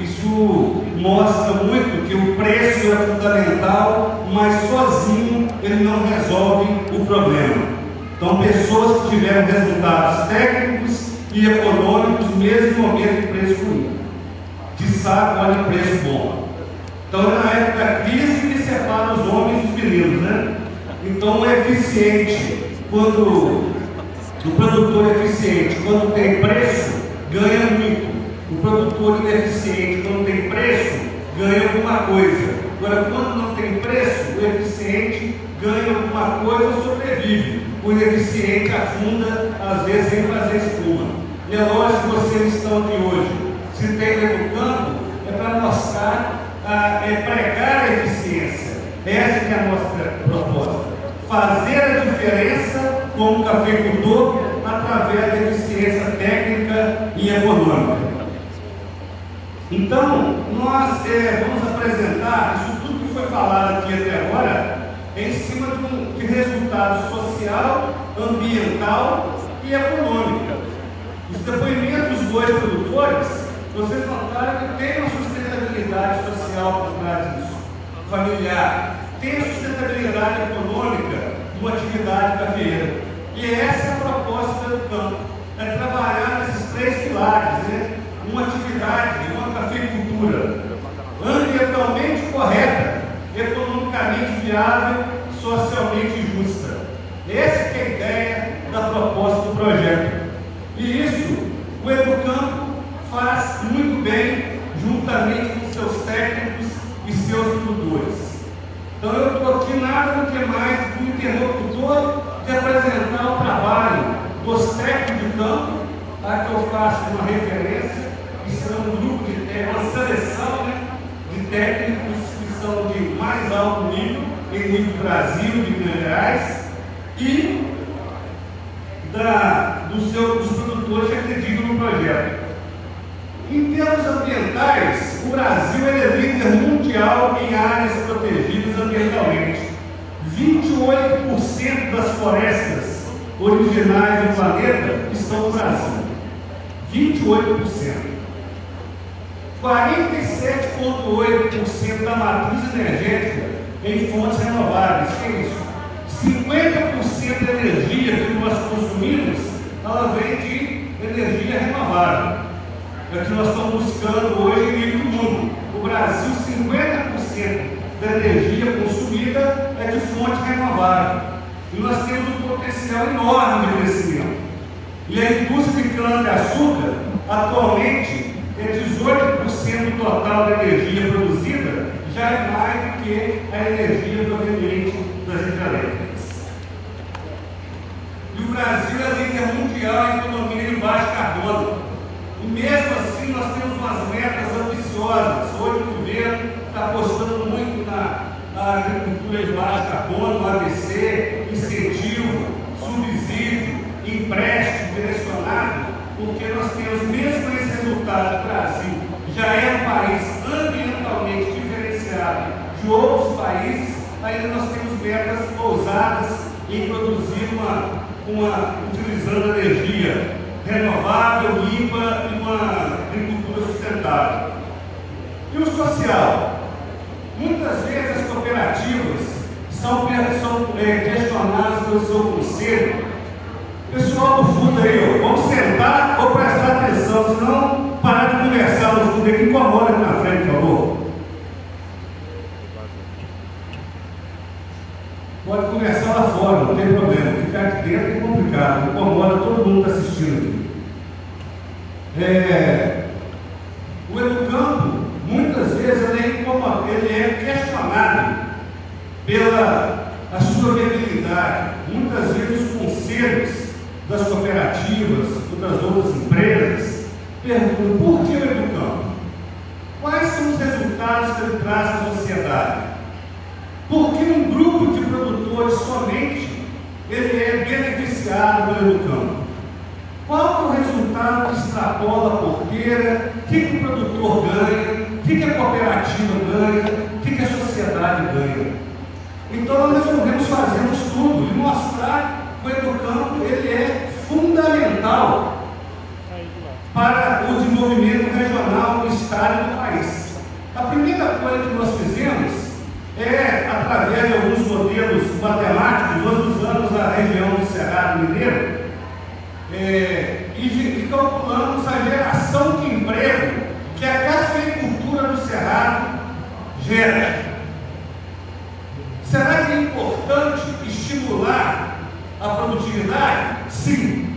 mostra muito que o preço é fundamental, mas sozinho ele não resolve o problema. Então, pessoas que tiveram resultados técnicos e econômicos, mesmo em momento de preço ruim, que sabem qual é o preço bom. Então, é na época da crise que separa os homens dos meninos, né? Então, é eficiente quando o produtor é eficiente, quando tem preço, ganha muito. O produtor ineficiente, quando tem preço, ganha alguma coisa. Agora, quando não tem preço, o eficiente ganha alguma coisa ou sobrevive. O ineficiente afunda, às vezes, sem fazer espuma. E é lógico que vocês estão aqui hoje. Se tem no campo, é para mostrar, pregar a eficiência. Essa que é a nossa proposta. Fazer a diferença como cafeicultor através da eficiência técnica e econômica. Então, nós vamos apresentar isso tudo que foi falado aqui até agora em cima de resultado social, ambiental e econômico. Os depoimentos dos dois produtores, vocês notaram que tem uma sustentabilidade social por trás disso, familiar, tem a sustentabilidade econômica de uma atividade cafeeira. E essa é a proposta do campo, é trabalhar nesses três pilares, né? Uma atividade, uma cafeicultura ambientalmente correta, economicamente viável, socialmente justa. Essa que é a ideia da proposta do projeto. E isso o Educampo faz muito bem, juntamente com seus técnicos e seus produtores. Então eu estou aqui nada do que mais do interlocutor de apresentar o trabalho dos técnicos de campo, tá? Que eu faço uma referência, que são um grupo de técnicos, uma seleção, né, de técnicos que são de mais alto nível, em nível Brasil, de Minas Gerais, e dos produtores que acreditam no projeto. Em termos ambientais, o Brasil é líder mundial em áreas protegidas ambientalmente. 28% das florestas originais do planeta estão no Brasil. 28%. 47,8% da matriz energética em fontes renováveis. Que é isso? 50% da energia que nós consumimos, ela vem de energia renovável. É o que nós estamos buscando hoje em nível do mundo. No Brasil, 50% da energia consumida é de fonte renovável. E nós temos um potencial enorme de crescimento. E a indústria de cana-de-açúcar, atualmente, é 18% do total da energia produzida, já é mais do que a energia proveniente das hidrelétricas. E o Brasil é líder mundial em economia de baixo carbono. E mesmo assim nós temos umas metas ambiciosas. Hoje o governo está apostando muito na agricultura de baixo carbono, no ABC, incentivo, subsídio, empréstimo direcionado, porque nós temos, mesmo com esse resultado, o Brasil já é um país ambientalmente diferenciado de outros países, ainda nós temos metas ousadas em produzir utilizando energia renovável, limpa e uma agricultura sustentável. E o social? Muitas vezes as cooperativas são questionadas pelo seu conselho. Pessoal do fundo aí, ó, vamos sentar ou prestar atenção, senão parar de conversar no fundo aí, que incomoda aqui na frente, por favor. Pode conversar lá fora, não tem problema. Ficar aqui dentro é complicado, incomoda todo mundo que está assistindo aqui. O educando, muitas vezes, ele é questionado pela a sua viabilidade. Muitas vezes os conselhos das cooperativas ou das outras empresas perguntam: por que o educando? Quais são os resultados que ele traz à sociedade? Por que um grupo de produtores somente ele é beneficiado pelo educando? Qual é o resultado que extrapola a porteira? O que o produtor ganha? O que a cooperativa ganha? O que a sociedade ganha? Então nós resolvemos fazer um estudo e mostrar que o educando ele é fundamental para o desenvolvimento regional do estado e do país. A primeira coisa que nós fizemos é, através de alguns modelos matemáticos, nós usamos a região do Cerrado Mineiro e calculamos a geração de emprego que a cafeicultura do Cerrado gera. Será que é importante estimular a produtividade? Sim.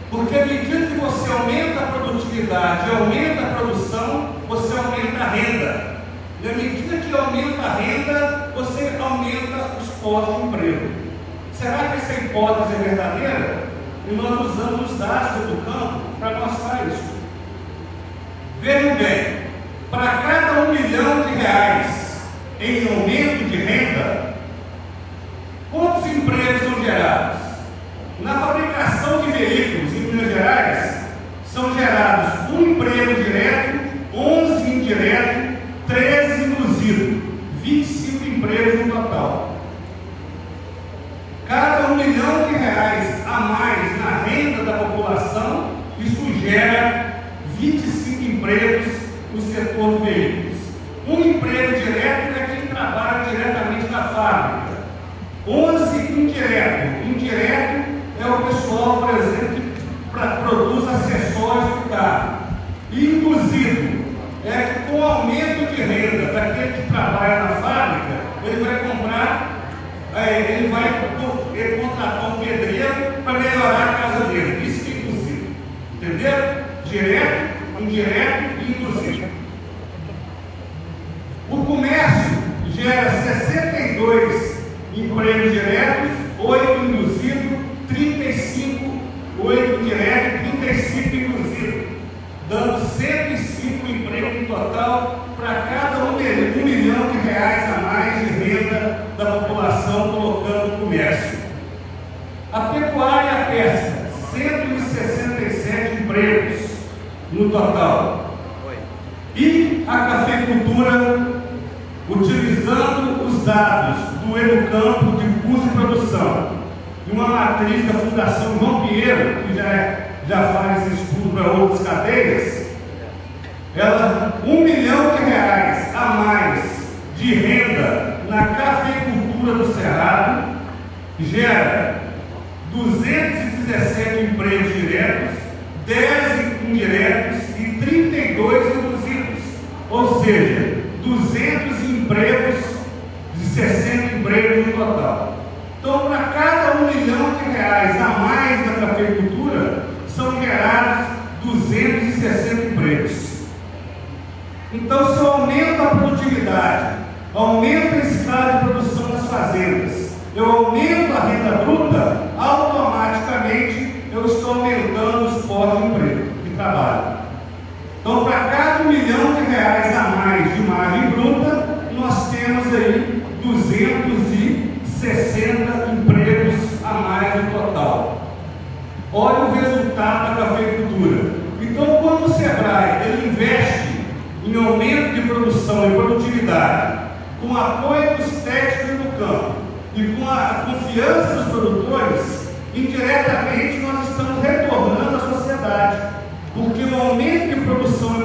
Porque à medida que você aumenta a produtividade e aumenta a produção, você aumenta a renda. E à medida que aumenta a renda, você aumenta os postos de emprego. Será que essa hipótese é verdadeira? E nós usamos os dados do campo para mostrar isso. Vejam bem, para cada R$1 milhão em aumento de renda, quantos empregos são gerados? Na fabricação de veículos em Minas Gerais, são gerados 1 emprego direto, 11 indireto, 13 induzido, 25 empregos no total. Cada R$1 milhão a mais na renda da população, isso gera 25 empregos no setor de veículos. Um emprego direto é quem trabalha diretamente na fábrica. 11 indireto. Indireto é o pessoal, por exemplo, que produz acessórios do carro. E induzido é que com o aumento de renda daquele que trabalha na fábrica, ele vai contratar um pedreiro para melhorar a casa dele. Isso que é induzido. Entendeu? Direto, indireto e induzido. O comércio gera 62 empregos diretos, 8 induzidos, 35, 8 indiretos, 35 induzidos, dando 105 empregos no total para cada R$1 milhão a mais de renda da população, colocando o comércio. A pecuária e a pesca, 167 empregos no total. E a cafeicultura, utilizando os dados do Educampo de custo de produção e uma matriz da Fundação João Pinheiro, que já faz esse estudo para outras cadeias, ela, R$1 milhão a mais de renda na cafeicultura do Cerrado gera 217 empregos diretos, 10 indiretos e 32 induzidos, ou seja, 200 empregos de 60 empregos no total. Então, para cada R$1 milhão a mais na cafeicultura, são gerados 260 empregos. Então, se eu aumento a produtividade, aumento a escala de produção das fazendas, eu aumento a renda bruta, automaticamente eu estou aumentando os postos de emprego, de trabalho. Então, para cada R$1 milhão a mais de margem bruta, nós temos aí 260 empregos a mais no total. Olha o resultado da cafeicultura. Então, quando o Sebrae ele investe em aumento de produção e produtividade, com o apoio dos técnicos do campo e com a confiança dos produtores, indiretamente nós estamos retornando à sociedade, porque o aumento de produção e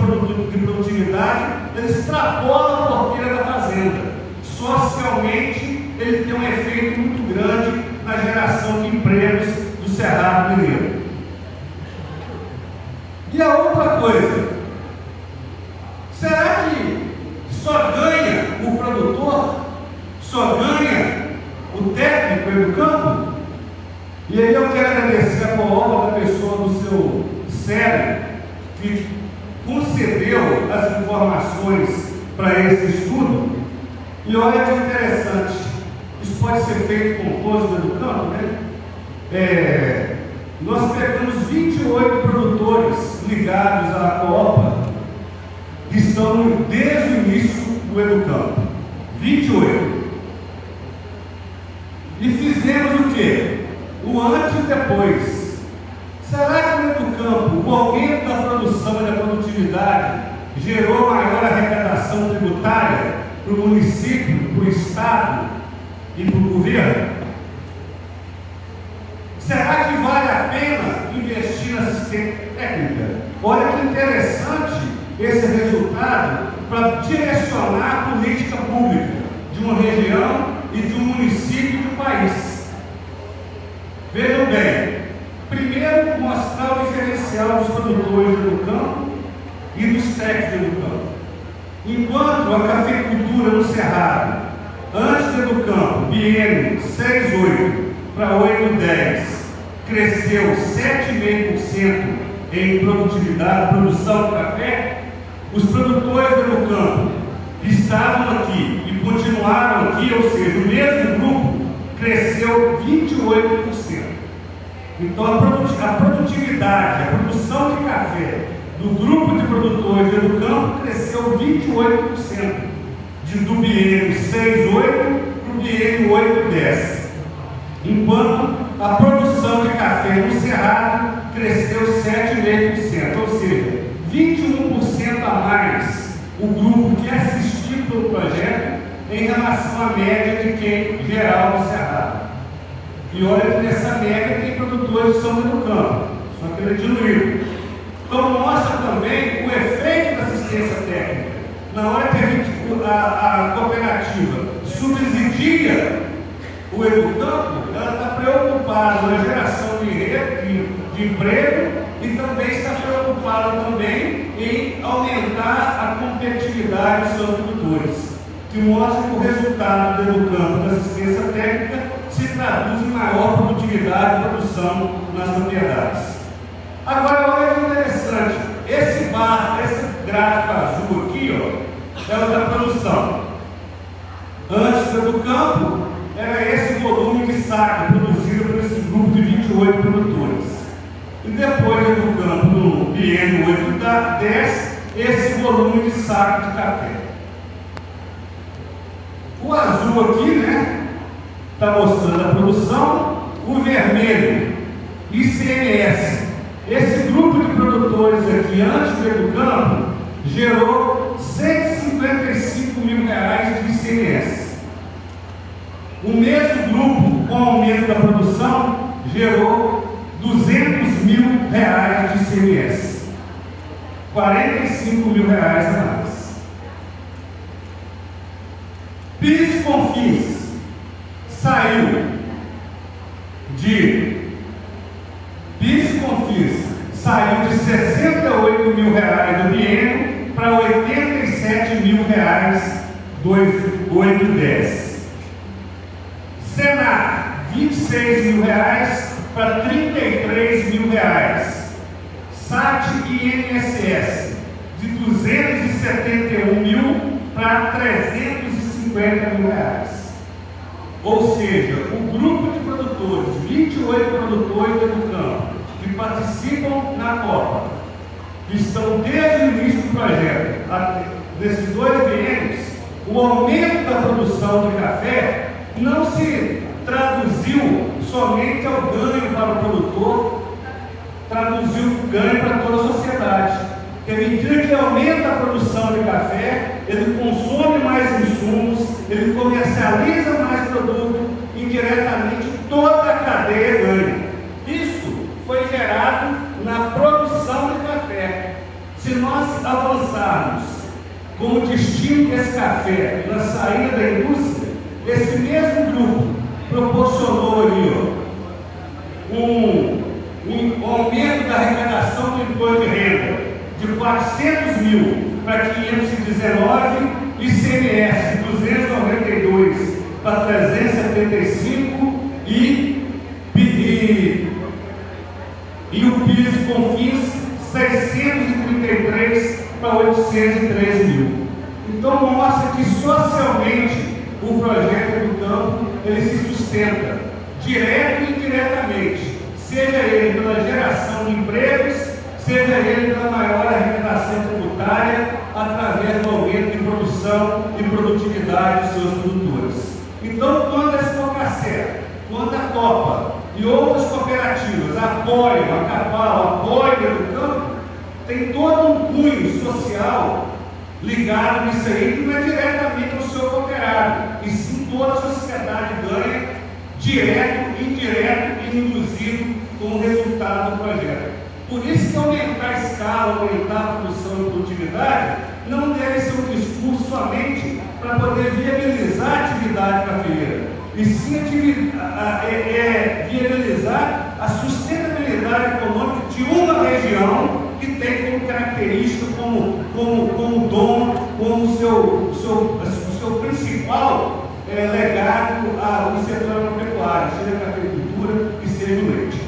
de produtividade ele extrapola a porteira da fazenda. Socialmente, ele tem um efeito muito grande na geração de empregos do Cerrado Mineiro. E a outra coisa, será que só ganha o produtor? Só ganha o técnico do campo? E aí eu quero agradecer a Coop da pessoa do seu Célio, que concedeu as informações para esse estudo. E olha que interessante, isso pode ser feito com todos do campo, né? Nós pegamos 28 produtores ligados à Coop, que estão desde o início do Educampo. 28. E fizemos o quê? O antes e depois. Será que no Educampo o aumento da produção e da produtividade gerou maior arrecadação tributária para o município, para o Estado e para o governo? Será que vale a pena investir na assistência técnica? Olha que interessante esse resultado para direcionar a política pública de uma região e de um município do país. Vejam bem, primeiro mostrar o diferencial dos produtores do campo e dos técnicos do campo. Enquanto a cafeicultura no Cerrado, antes do campo, biênio 6,8 para 8,10, cresceu 7,5% em produtividade, produção de café, os produtores do campo que estavam aqui e continuaram aqui, ou seja, o mesmo grupo, cresceu 28%. Então a produtividade, a produção de café do grupo de produtores do campo cresceu 28%, do biênio 6,8 para o biênio 8,10. Enquanto a produção de café no Cerrado cresceu 7,5%, ou seja, 21% a mais o grupo que assistiu pelo projeto em relação à média de quem geral do Cerrado. E olha que nessa média tem produtores que são do campo, só que ele é diluído. Então mostra também o efeito da assistência técnica. Na hora que a cooperativa subsidia o Educampo, ela está preocupada na geração de emprego e também está preocupada também em aumentar a competitividade dos seus produtores, que mostra que o resultado do Educampo da assistência técnica se traduz em maior produtividade e produção nas propriedades. Agora, olha que interessante, esse gráfico azul aqui, ó, é o da produção. Antes do Educampo, era esse volume de saco produzido por esse grupo de 28 produtores. E depois do Educampo, no biênio 8,10, esse volume de saco de café. O azul aqui, né, está mostrando a produção, o vermelho, ICMS. Esse grupo de produtores aqui, antes do Educampo, gerou R$155 mil de ICMS. O mesmo grupo, com o aumento da produção, gerou R$200 mil de ICMS. R$45 mil a mais. PIS e COFINS saiu de R$68 mil do biênio para R$87 mil do 8,10. Senac, R$26 mil para R$33 mil. SAT e INSS, de R$271 mil para R$350 mil. Ou seja, o grupo de produtores, 28 produtores do campo, que participam na Copa, que estão desde o início do projeto, nesses 2 biênios, o aumento da produção de café não se traduziu somente ao ganho para o produtor, traduziu o ganho para toda a sociedade. Porque à medida que aumenta a produção de café, ele consome mais insumos, ele comercializa mais produto, indiretamente toda a cadeia ganha. Isso foi gerado na produção de café. Se nós avançarmos como destino desse café na saída da indústria, esse mesmo grupo proporcionou ali um aumento da arrecadação do imposto de renda de 400 mil para 519, ICMS de 292 para 375 e o PIS e CONFINS 633 para 813 mil. Então mostra que socialmente o projeto do campo ele se sustenta direto e indiretamente, seja ele pela geração de empregos, seja ele pela maior arrecadação tributária através do aumento de produção e produtividade dos seus produtores. Então, quando a Expocacé, quando a Copa e outras cooperativas apoiam a Capal, apoiam o campo, tem todo um cunho social ligado nisso aí, que não é diretamente ao seu cooperado, e sim toda a sociedade ganha, direto, indireto e induzido como resultado do projeto. Por isso que aumentar a escala, aumentar a produção e produtividade, não deve ser um discurso somente para poder viabilizar a atividade cafeeira, e sim viabilizar a sustentabilidade econômica de uma região que tem como característica, como dom, como o seu principal legado ao setor agropecuário, seja a agricultura e seja o leite.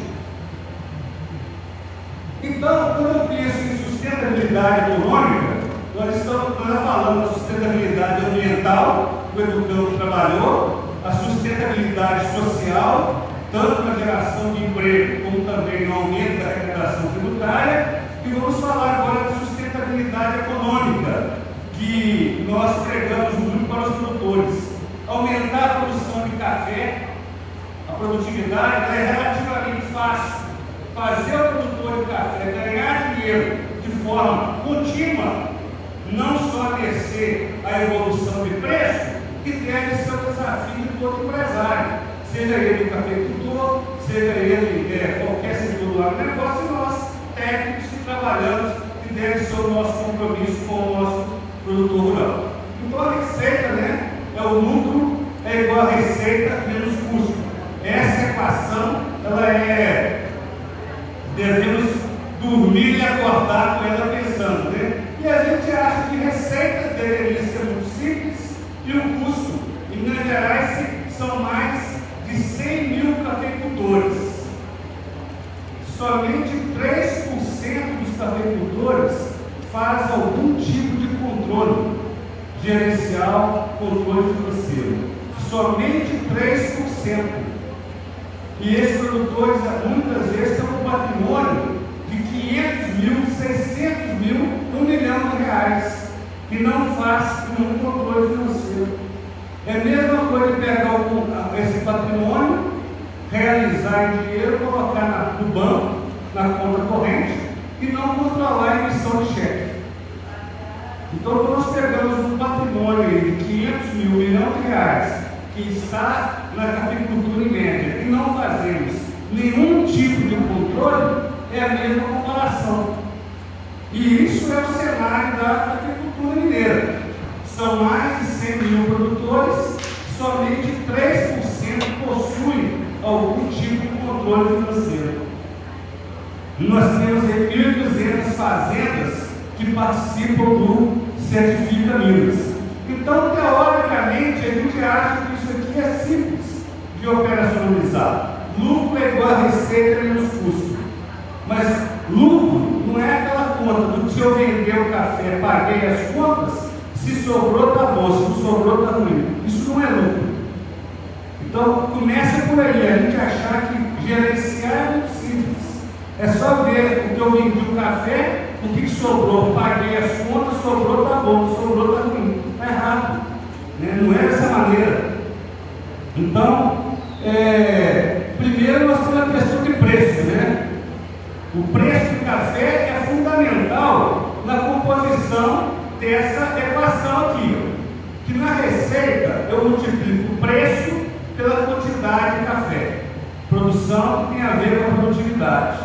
Então, quando eu penso em sustentabilidade econômica, nós estamos falando da sustentabilidade ambiental, que o Educampo trabalhou, a sustentabilidade social, tanto na geração de emprego, como também no aumento da arrecadação tributária, e vamos falar agora da sustentabilidade econômica, que nós pregamos muito para os produtores. Aumentar a produção de café, a produtividade é relativamente fácil. Fazer o produtor de café ganhar dinheiro de forma contínua, não só a mercê a evolução de preço, que deve ser o desafio de todo empresário, seja ele o cafeicultor, seja ele qualquer setor do agronegócio, e nós, técnicos que trabalhamos, que deve ser o nosso compromisso com o nosso produtor rural. Então a receita, né, é o lucro, é igual a receita menos custo. Essa equação, devemos dormir e acordar com ela pensando, né? E a gente acha que receita deveria ser muito simples e o custo, em Minas Gerais, são mais de 100 mil cafeicultores. Somente 3% dos cafeicultores faz algum tipo de controle gerencial, controle financeiro. Somente 3%. E esses produtores, muitas vezes, têm um patrimônio de 500 mil, 600 mil, 1 milhão de reais, e não faz nenhum controle financeiro. É a mesma coisa de pegar esse patrimônio, realizar em dinheiro, colocar no banco, na conta corrente, e não controlar a emissão de cheque. Então, quando nós pegamos um patrimônio de 500 mil, 1 milhão de reais, que está na cafeicultura em média, e não fazemos nenhum tipo de controle, é a mesma comparação. E isso é o cenário da cafeicultura mineira. São mais de 100 mil produtores, somente 3% possuem algum tipo de controle financeiro. Nós temos 1.200 fazendas que participam do Certifica Minas. Então, teoricamente, a gente acha que isso aqui é simples de operacionalizar. Lucro é igual a receita menos custo. Mas lucro não é aquela conta do que se eu vender o café, paguei as contas, se sobrou está bom, se não sobrou está ruim. Isso não é lucro. Então, começa por aí, a gente achar que gerenciar é muito simples. É só ver o que eu vendi o café, o que sobrou, paguei as contas, sobrou está bom, sobrou está ruim. Está errado, né? Não é dessa maneira. Então, primeiro nós temos a questão de preço, né? O preço do café é fundamental na composição dessa equação aqui, que na receita eu multiplico o preço pela quantidade de café, produção que tem a ver com a produtividade,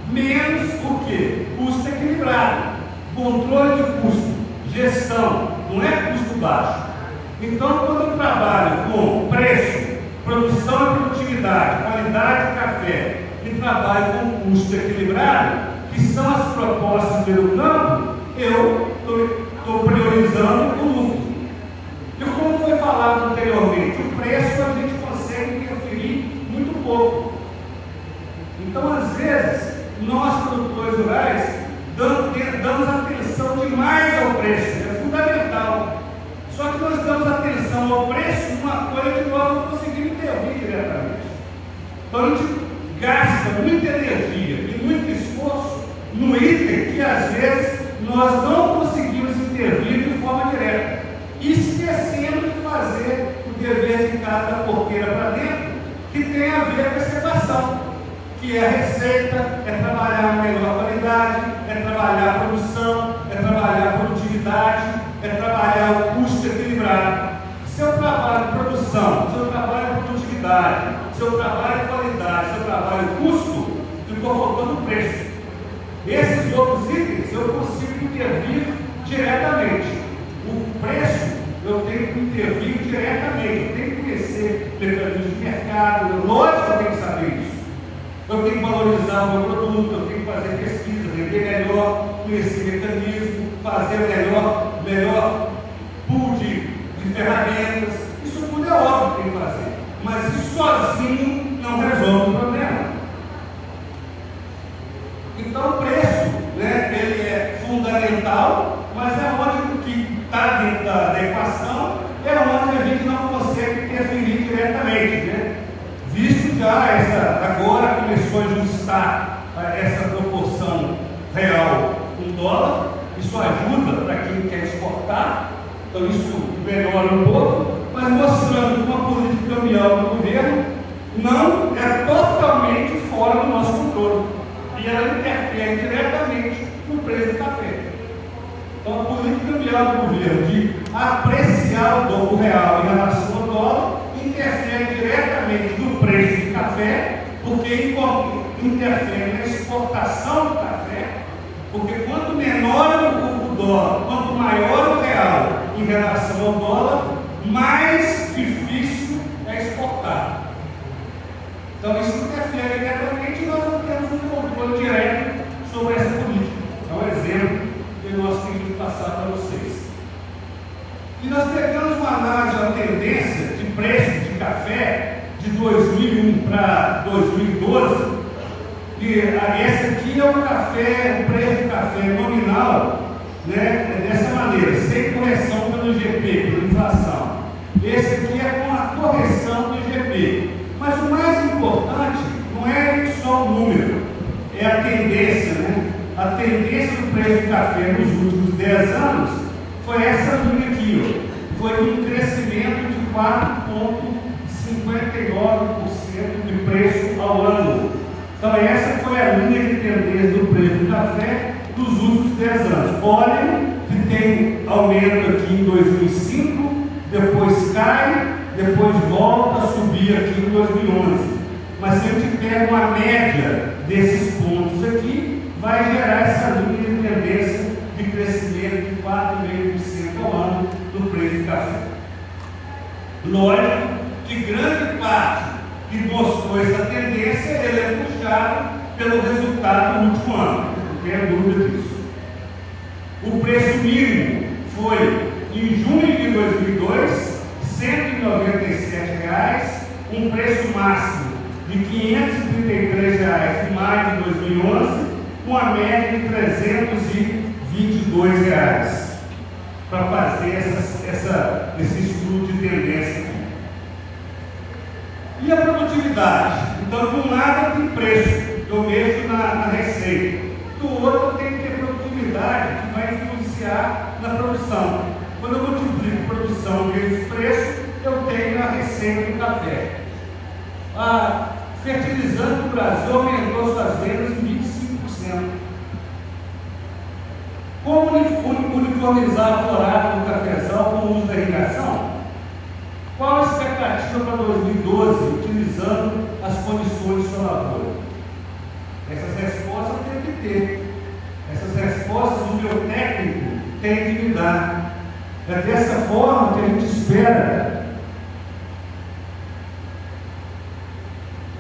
menos o que? Custo equilibrado, controle de custo, gestão, não é custo baixo. Então, quando eu trabalho com preço, produção e produtividade, qualidade de café, e trabalho com custo equilibrado, que são as propostas do campo, eu estou priorizando o lucro. E como foi falado anteriormente, o preço a gente consegue interferir muito pouco. Então, às vezes, nós, produtores rurais, damos atenção demais ao preço, é fundamental. Só que nós damos atenção ao preço numa coisa que nós não conseguimos intervir diretamente. Então, a gente gasta muita energia e muito esforço no item que, às vezes, nós não conseguimos intervir de forma direta, esquecendo de fazer o dever de casa da porteira para dentro, que tem a ver com essa equação, que é a receita, é trabalhar a melhor qualidade, é trabalhar a produção, é trabalhar a produtividade, é trabalhar o custo equilibrado. Se eu trabalho produção, se eu trabalho produtividade, se eu trabalho qualidade, se eu trabalho custo, ficou faltando preço. Esses outros itens eu consigo intervir diretamente. O preço eu tenho que intervir diretamente, eu tenho que conhecer mecanismos de mercado, lógico que eu tenho que saber isso. Eu tenho que valorizar o meu produto, eu tenho que fazer pesquisa, vender melhor, conhecer mecanismo, fazer melhor pool de ferramentas. Isso tudo é óbvio que tem que fazer, mas isso sozinho não resolve o problema. Então o preço, né, ele é fundamental, mas é onde o que está dentro da equação é onde a gente não consegue interferir diretamente, né? Visto já agora começou a ajustar essa proporção real com dólar, isso ajuda para quem quer exportar, então isso melhora um pouco, mas mostrando que uma política cambial do governo não é totalmente fora do nosso controle, e ela interfere diretamente no preço do café. Então a política cambial do governo de apreciar o real em relação ao dólar interfere diretamente no preço de café, porque interfere na exportação do café, porque quanto menor o dólar, quanto maior o real em relação ao dólar, mais difícil é exportar. Então isso interfere diretamente e nós não temos um controle direto sobre essa política. É um exemplo que nós temos que passar para vocês. E nós pegamos uma análise da tendência de preço de café de 2001 para 2012, e esse aqui é o preço do café nominal, né, dessa maneira, sem correção pelo IGP, pela inflação. Esse aqui é com a correção do IGP. Mas o mais importante não é só o número, é a tendência, né? A tendência do preço do café nos últimos 10 anos foi essa linha aqui, ó. Foi um crescimento de 4,59% de preço ao ano. Então essa foi a linha de tendência do preço do café dos últimos 10 anos. Olhem que tem aumento aqui em 2005, depois cai, depois volta a subir aqui em 2011. Mas se a gente pega uma média desses pontos aqui, vai gerar essa linha de tendência de crescimento de 4,5% ao ano do preço do café. Lógico que grande parte que mostrou essa tendência, ele é puxado pelo resultado do último ano, não tenho dúvida disso. O preço mínimo foi, em junho de 2002, R$ 197, um preço máximo de R$ 533 em maio de 2011, com a média de R$ 322, para fazer esse estudo de tendência aqui. E a produtividade? Então, de um lado tem preço, eu mexo na receita, do outro tem que ter produtividade, que vai influenciar na produção. Quando eu multiplico produção vezes preço, eu tenho a receita do café. A fertilizante do Brasil aumentou suas vendas em 25%. Como uniformizar a florada do cafezal com o uso da irrigação? Qual a expectativa para 2012, utilizando as condições de sua lavoura? Essas respostas tem que ter. Essas respostas o meu técnico tem que lidar. É dessa forma que a gente espera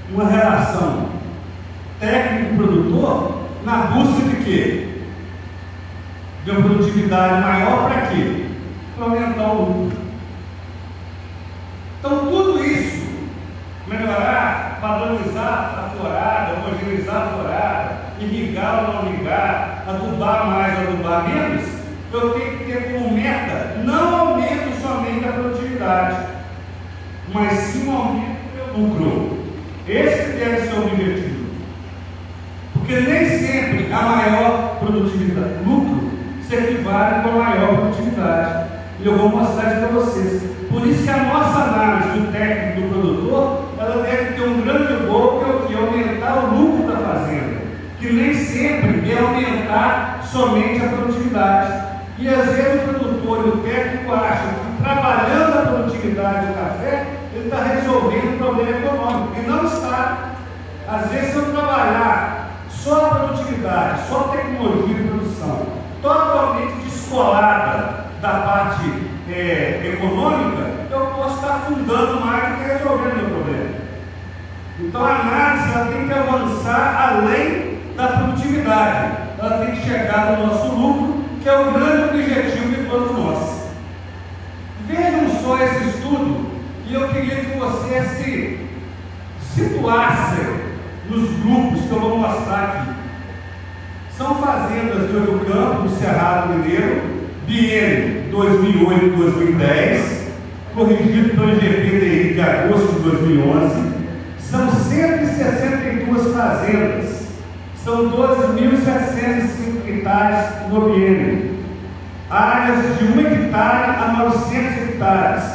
uma relação técnico-produtor na busca de quê? De uma produtividade maior para quê? Para aumentar o lucro. Então, tudo isso, melhorar, padronizar a florada, homogeneizar a florada, irrigar ou não irrigar, adubar mais ou adubar menos, eu tenho que ter como meta não aumento somente da produtividade, mas sim um aumento do meu lucro. Esse deve ser o objetivo. Porque nem sempre a maior produtividade, lucro, se equivale com a maior produtividade. E eu vou mostrar isso para vocês. Por isso que a nossa análise do técnico do produtor, ela deve ter um grande gol, que é o que? Aumentar o lucro da fazenda. Que nem sempre é aumentar somente a produtividade. E às vezes o produtor e o técnico acham que trabalhando a produtividade do café, ele está resolvendo o problema econômico. E não está. Às vezes, se eu trabalhar só a produtividade, só a tecnologia de produção, totalmente descolada da parte econômica, eu posso estar afundando mais do que resolvendo o meu problema. Então a análise ela tem que avançar além da produtividade, ela tem que chegar no nosso lucro, que é o grande objetivo de todos nós. Vejam só esse estudo, e eu queria que vocês se situassem nos grupos que eu vou mostrar aqui. São fazendas do Educampo, do Cerrado Mineiro, biênio 2008-2010, corrigido pelo GPDI de agosto de 2011. São 162 fazendas, são 12.705 hectares no biênio, áreas de 1 hectare a 900 hectares.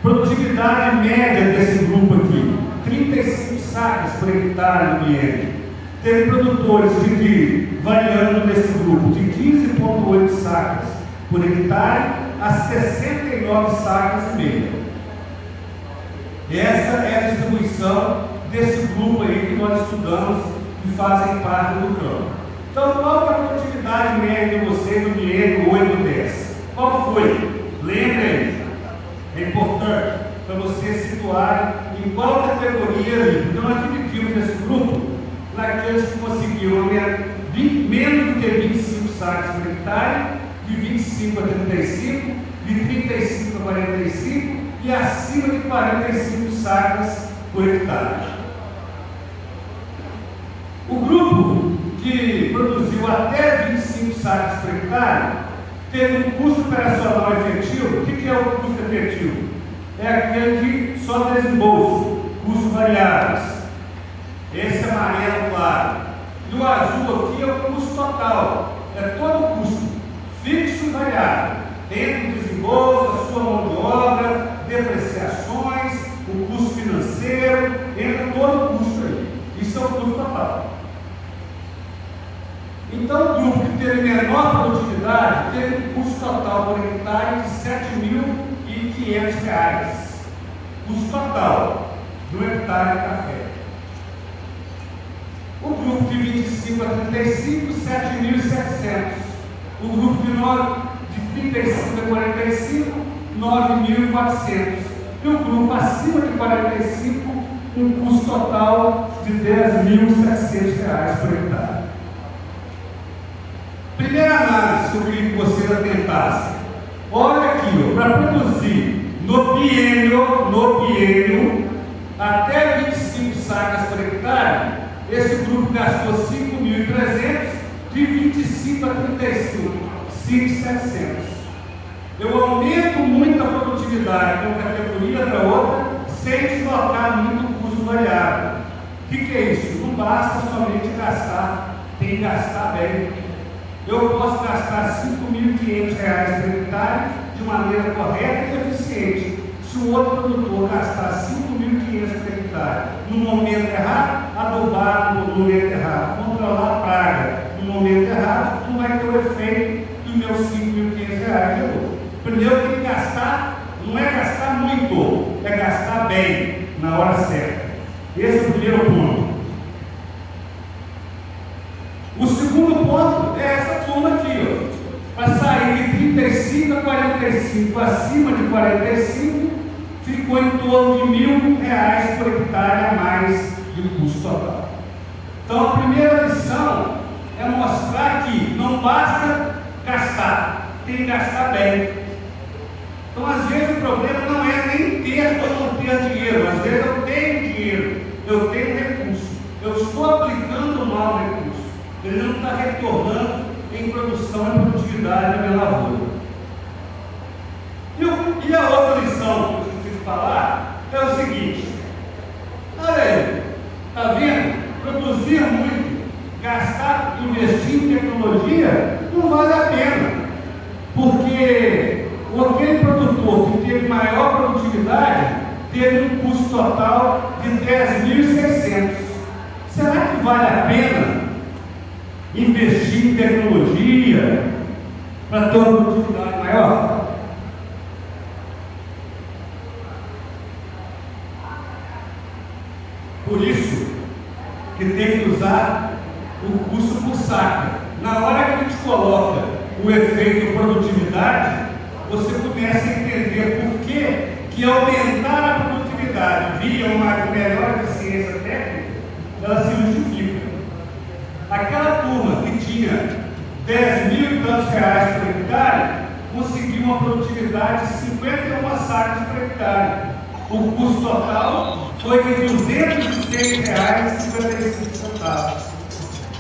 Produtividade média desse grupo aqui, 35 sacas por hectare no biênio. Teve produtores variando nesse grupo de 15,8 sacas por hectare a 69 sacas e meia. Essa é a distribuição desse grupo aí que nós estudamos, que fazem parte do campo. Então, qual é a produtividade média de vocês no biênio 8-10? Qual foi? Lembrem, é importante para vocês situarem em qual categoria ali, porque nós dividimos esse grupo naqueles que conseguiram menos do que 25 sacas por hectare, de 25 a 35, de 35 a 45 e acima de 45 sacas por hectare. O grupo que produziu até 25 sacas por hectare teve um custo operacional efetivo. O que é o custo efetivo? É aquele que só desembolsa, custos variáveis. Esse é amarelo claro. E o azul aqui é o custo total. É todo o custo fixo e variável. Entre o desembolso, a sua mão de obra, depreciações, o custo financeiro, entra todo o custo aí. Isso é o custo total. Então o grupo que teve menor produtividade teve um custo total por hectare de R$ 7.500. Custo total do hectare de café. O grupo de 25 a 35, 7.700. O grupo de 35 a 45, 9.400. E o grupo acima de 45, um custo total de R$ 10.700 por hectare. Primeira análise que eu queria que vocês atentassem. Olha aqui, para produzir no biênio até 25 sacas por hectare, esse grupo gastou 5.300, de 25 a 35, 5.700. Eu aumento muito a produtividade de uma categoria para outra, sem deslocar muito o custo variável. O que é isso? Não basta somente gastar, tem que gastar bem. Eu posso gastar R$ 5.500 por hectare de maneira correta e eficiente. Se o outro produtor gastar R$ 5.500 por hectare no momento errado, adubar no momento errado, controlar a praga no momento errado, não vai ter o efeito dos meus R$ 5.500. Primeiro tem que gastar, não é gastar muito, é gastar bem, na hora certa. Esse é o primeiro ponto. O segundo ponto é essa turma aqui, para sair de 45 acima de 45 ficou em torno de R$ 1.000 por hectare a mais de custo total. Então a primeira lição é mostrar que não basta gastar, tem que gastar bem. Então às vezes o problema não é nem ter ou não ter dinheiro, às vezes eu tenho dinheiro, eu tenho recurso, eu estou aplicando mal o recurso, ele não está retornando em produção e produtividade da minha lavoura. E a outra lição que eu preciso falar é o seguinte: olha aí, está vendo? Produzir muito, gastar, investir em tecnologia, não vale a pena, porque aquele produtor que teve maior produtividade teve um custo total de 10.600. Será que vale a pena investir em tecnologia para ter uma produtividade maior? Por isso que tem que usar o custo por saca. Na hora que a gente coloca o efeito produtividade, você começa a entender por que aumentar a produtividade via uma melhor eficiência técnica, ela se justifica. Aquela turma que tinha 10 mil e tantos reais por hectare conseguiu uma produtividade de 51 sacas por hectare. O custo total foi de R$ 206,55.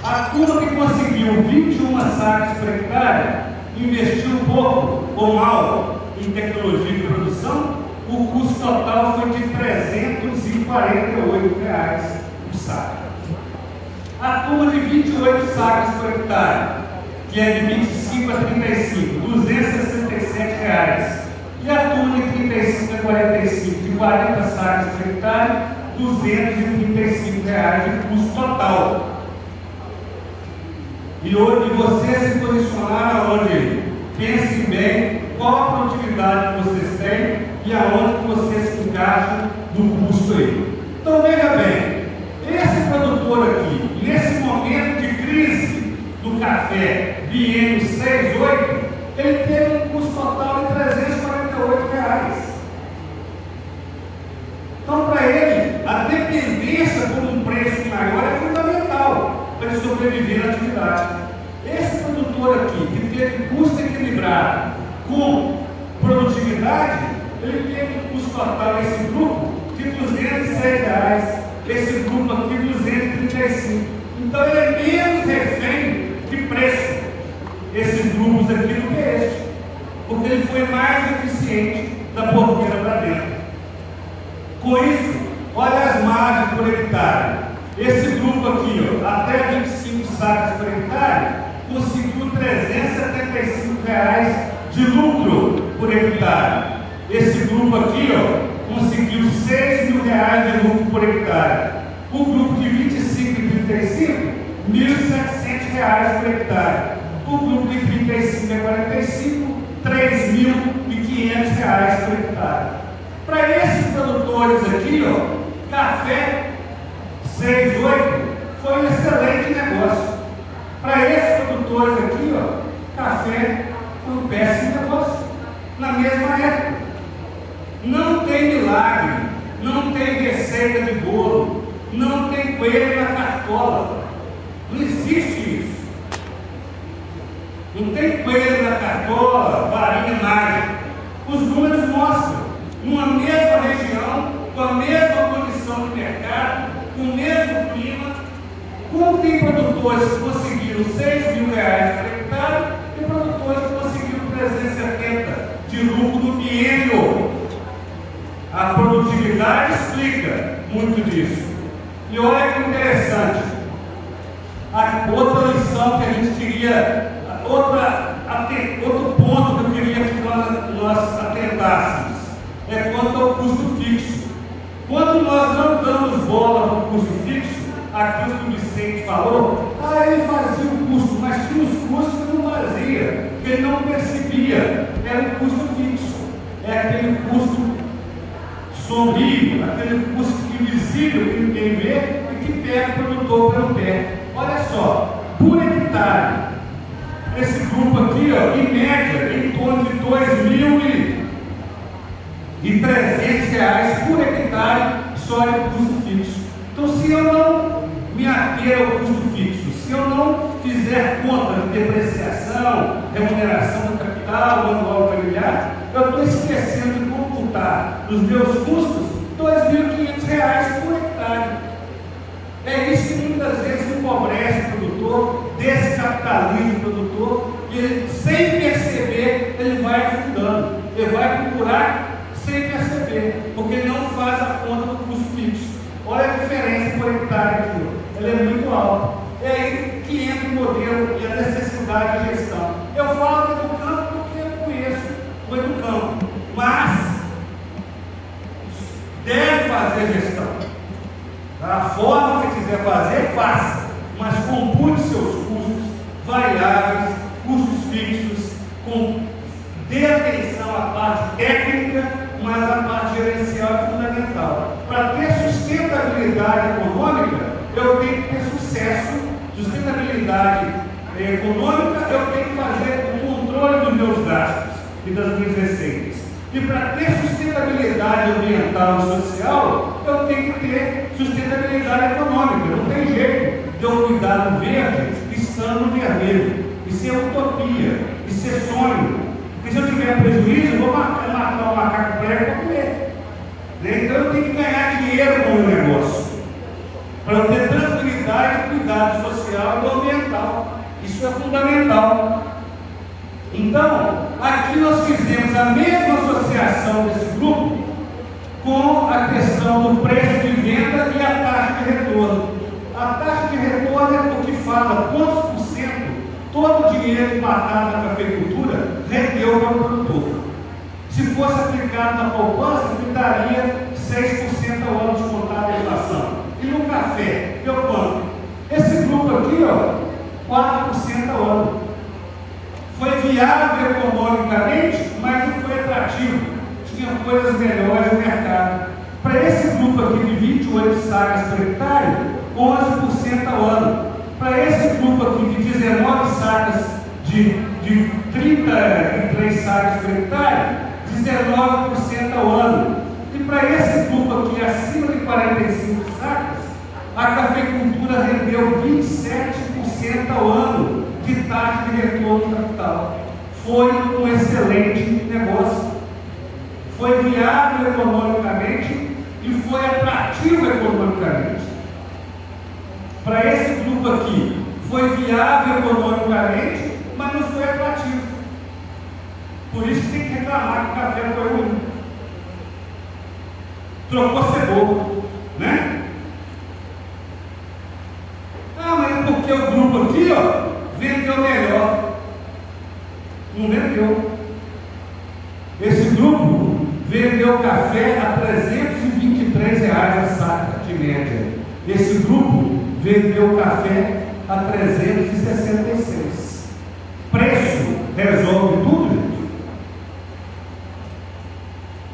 A turma que conseguiu 21 sacas por hectare investiu pouco ou mal em tecnologia de produção, o custo total foi de R$ 348 por saco. A turma de 28 sacas por hectare, que é de 25 a 35, R$ 267. E a turma de 35 a 45, de 40 sacas por hectare, R$ 235 de custo total. E hoje você se posicionar aonde? Pense bem qual a produtividade que vocês têm e aonde vocês se encaixam do custo aí. Então veja bem, esse produtor aqui, nesse momento de crise do café, biênio 6,8, ele teve um custo total de R$ 348. Então, para ele, a dependência por um preço maior é fundamental para ele sobreviver na atividade. Esse produtor aqui, que teve custo equilibrado com produtividade, ele teve um custo total, esse grupo, de R$ 206, esse grupo aqui, 235. Então, ele é menos refém de preço, esses grupos aqui, do que este, porque ele foi mais eficiente da porteira para dentro. Com isso, olha as margens por hectare. Esse grupo aqui, ó, até 25 sacas por hectare, conseguiu R$ 375 de lucro por hectare. Esse grupo aqui, ó, conseguiu R$ 6.000 de lucro por hectare. O grupo de 25 e 35, R$ 1.700 por hectare. O grupo de 35 a 45, R$ 3.500 por hectare. Para esses produtores aqui, ó, café 6,8 foi um excelente negócio. Para esses produtores aqui, ó, café foi um péssimo negócio. Na mesma época. Não tem milagre, não tem receita de bolo, não tem coelho na cartola. Não existe isso. Não tem coelho na cartola, varinha mágica. Os números mostram. Numa mesma região, com a mesma condição de mercado, com o mesmo clima, como tem produtores que conseguiram R$ 6.000 por hectare e produtores que conseguiram 370 de lucro no biênio. A produtividade explica muito disso. E olha que interessante, outra lição que a gente queria, outro ponto que eu queria que nós atentássemos é quanto ao custo fixo. Quando nós não damos bola para o custo fixo, aquilo que o Vicente falou, ele fazia o custo, mas tinha os custos que não fazia, que ele não percebia, era o custo fixo, é aquele custo sombrio, aquele custo invisível que ninguém vê e que pega o produtor pelo pé. Olha só, por hectare, esse grupo aqui, aqui, ó, em média, em torno de R$2.300 por hectare só de custo fixo. Então, se eu não me ater ao custo fixo, se eu não fizer conta de depreciação, remuneração do capital, do anual familiar, eu estou esquecendo de computar nos meus custos R$2.500 por hectare. É isso que muitas vezes empobrece o produtor, descapitaliza o produtor, e ele, sem perceber, ele vai afundando, ele vai procurar sem perceber, porque ele não faz a conta do custo fixo. Olha a diferença por hectare aqui, ela é muito alta. É aí que entra o modelo e a necessidade de gestão. Eu falo do campo porque eu conheço o educampo, mas deve fazer gestão. Da forma que quiser fazer, faça, mas compute seus custos variáveis, custos fixos, dê atenção à parte técnica, mas a parte gerencial é fundamental. Para ter sustentabilidade econômica, eu tenho que ter sucesso. Sustentabilidade econômica, eu tenho que fazer o controle dos meus gastos e das minhas receitas. E para ter sustentabilidade ambiental e social, eu tenho que ter sustentabilidade econômica. Não tem jeito de eu cuidar do verde estando no vermelho. Isso é utopia, isso é sonho. Porque se eu tiver prejuízo, eu vou matar um macaco prego para comer. Então eu tenho que ganhar dinheiro com o meu negócio, para eu ter tranquilidade, cuidado social e ambiental. Isso é fundamental. Então, aqui nós fizemos a mesma associação desse grupo com a questão do preço de venda e a taxa de retorno. A taxa de retorno é o que fala quantos por cento todo o dinheiro empatado na cafeicultura rendeu para o produtor. Se fosse aplicado na poupança, me daria 6% ao ano descontado da inflação. E no café, deu quanto? Esse grupo aqui, ó, 4% ao ano. Foi viável economicamente, mas não foi atrativo. Tinha coisas melhores no mercado. Para esse grupo aqui de 28 sacas por hectare, 11% ao ano. Para esse grupo aqui de 19 sacas, de 33 sacas por hectare, 19% ao ano. E para esse grupo aqui acima de 45 sacas, a cafeicultura rendeu 27% ao ano de taxa de retorno do capital. Foi um excelente negócio. Foi viável economicamente e foi atrativo economicamente. Para esse grupo aqui, foi viável economicamente, mas não foi atrativo. Por isso que tem que reclamar que o café foi ruim. Trocou cebola, né? Ah, mas é porque o grupo aqui, ó, vendeu melhor. Não vendeu. Esse grupo vendeu café a R$323 a saca de média. Esse grupo vendeu café a 366. Preço resolve tudo, gente?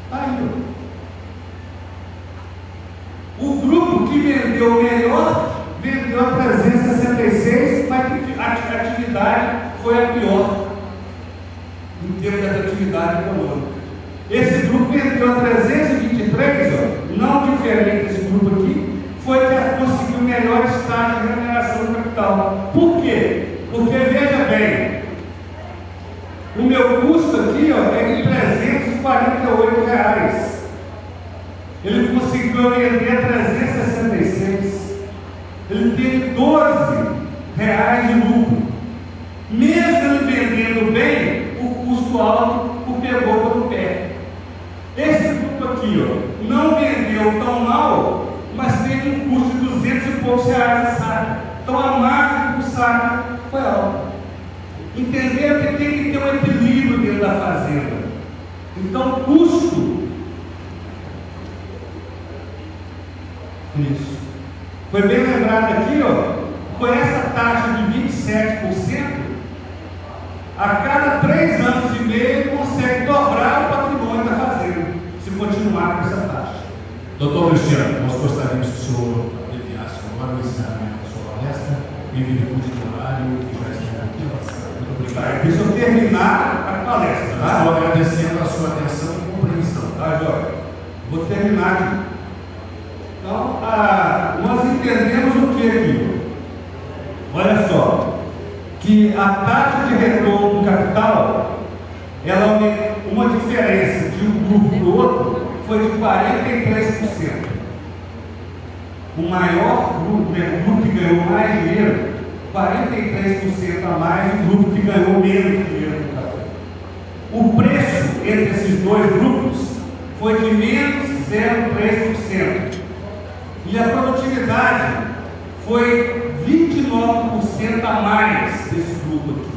Está aí. O grupo que vendeu melhor vendeu a 366, mas a atividade foi a pior em termos de atividade econômica. Esse grupo vendeu a 323, ó, não diferente desse grupo aqui, foi que conseguiu melhores taxas de remuneração do capital. Por quê? Porque, veja bem, o meu custo aqui, ó, é de R$348. Ele conseguiu vender a 366. Ele teve R$12 de lucro. Mesmo ele vendendo bem, o custo alto o pegou pelo pé. Esse grupo aqui, ó, não vendeu tão mal, mas teve um custo de 200 e poucos reais a saca. Então a margem do saca foi alta. Entenderam que tem que ter um equilíbrio dentro da fazenda. Então custo. Isso. Foi bem lembrado aqui, ó, com essa taxa de 27%, a cada 3 anos e meio ele consegue dobrar o patrimônio da fazenda, se continuar com essa taxa. Doutor Cristiano, nós gostaríamos que o senhor abreviasse agora o encerramento da sua palestra, em virtude do horário que já está aqui avançado. Muito obrigado. Deixa eu terminar a palestra. Tá? Estou agradecendo a sua atenção e compreensão. Tá, Jorge? Vou terminar aqui. Então, nós entendemos o que aqui? Olha só, que a taxa de retorno do capital, ela uma diferença de um grupo para o outro foi de 43%. O maior grupo, o grupo que ganhou mais dinheiro, 43% a mais do grupo que ganhou menos dinheiro no café. O preço entre esses dois grupos foi de menos 0,3%. E a produtividade foi 29% a mais desse grupo aqui.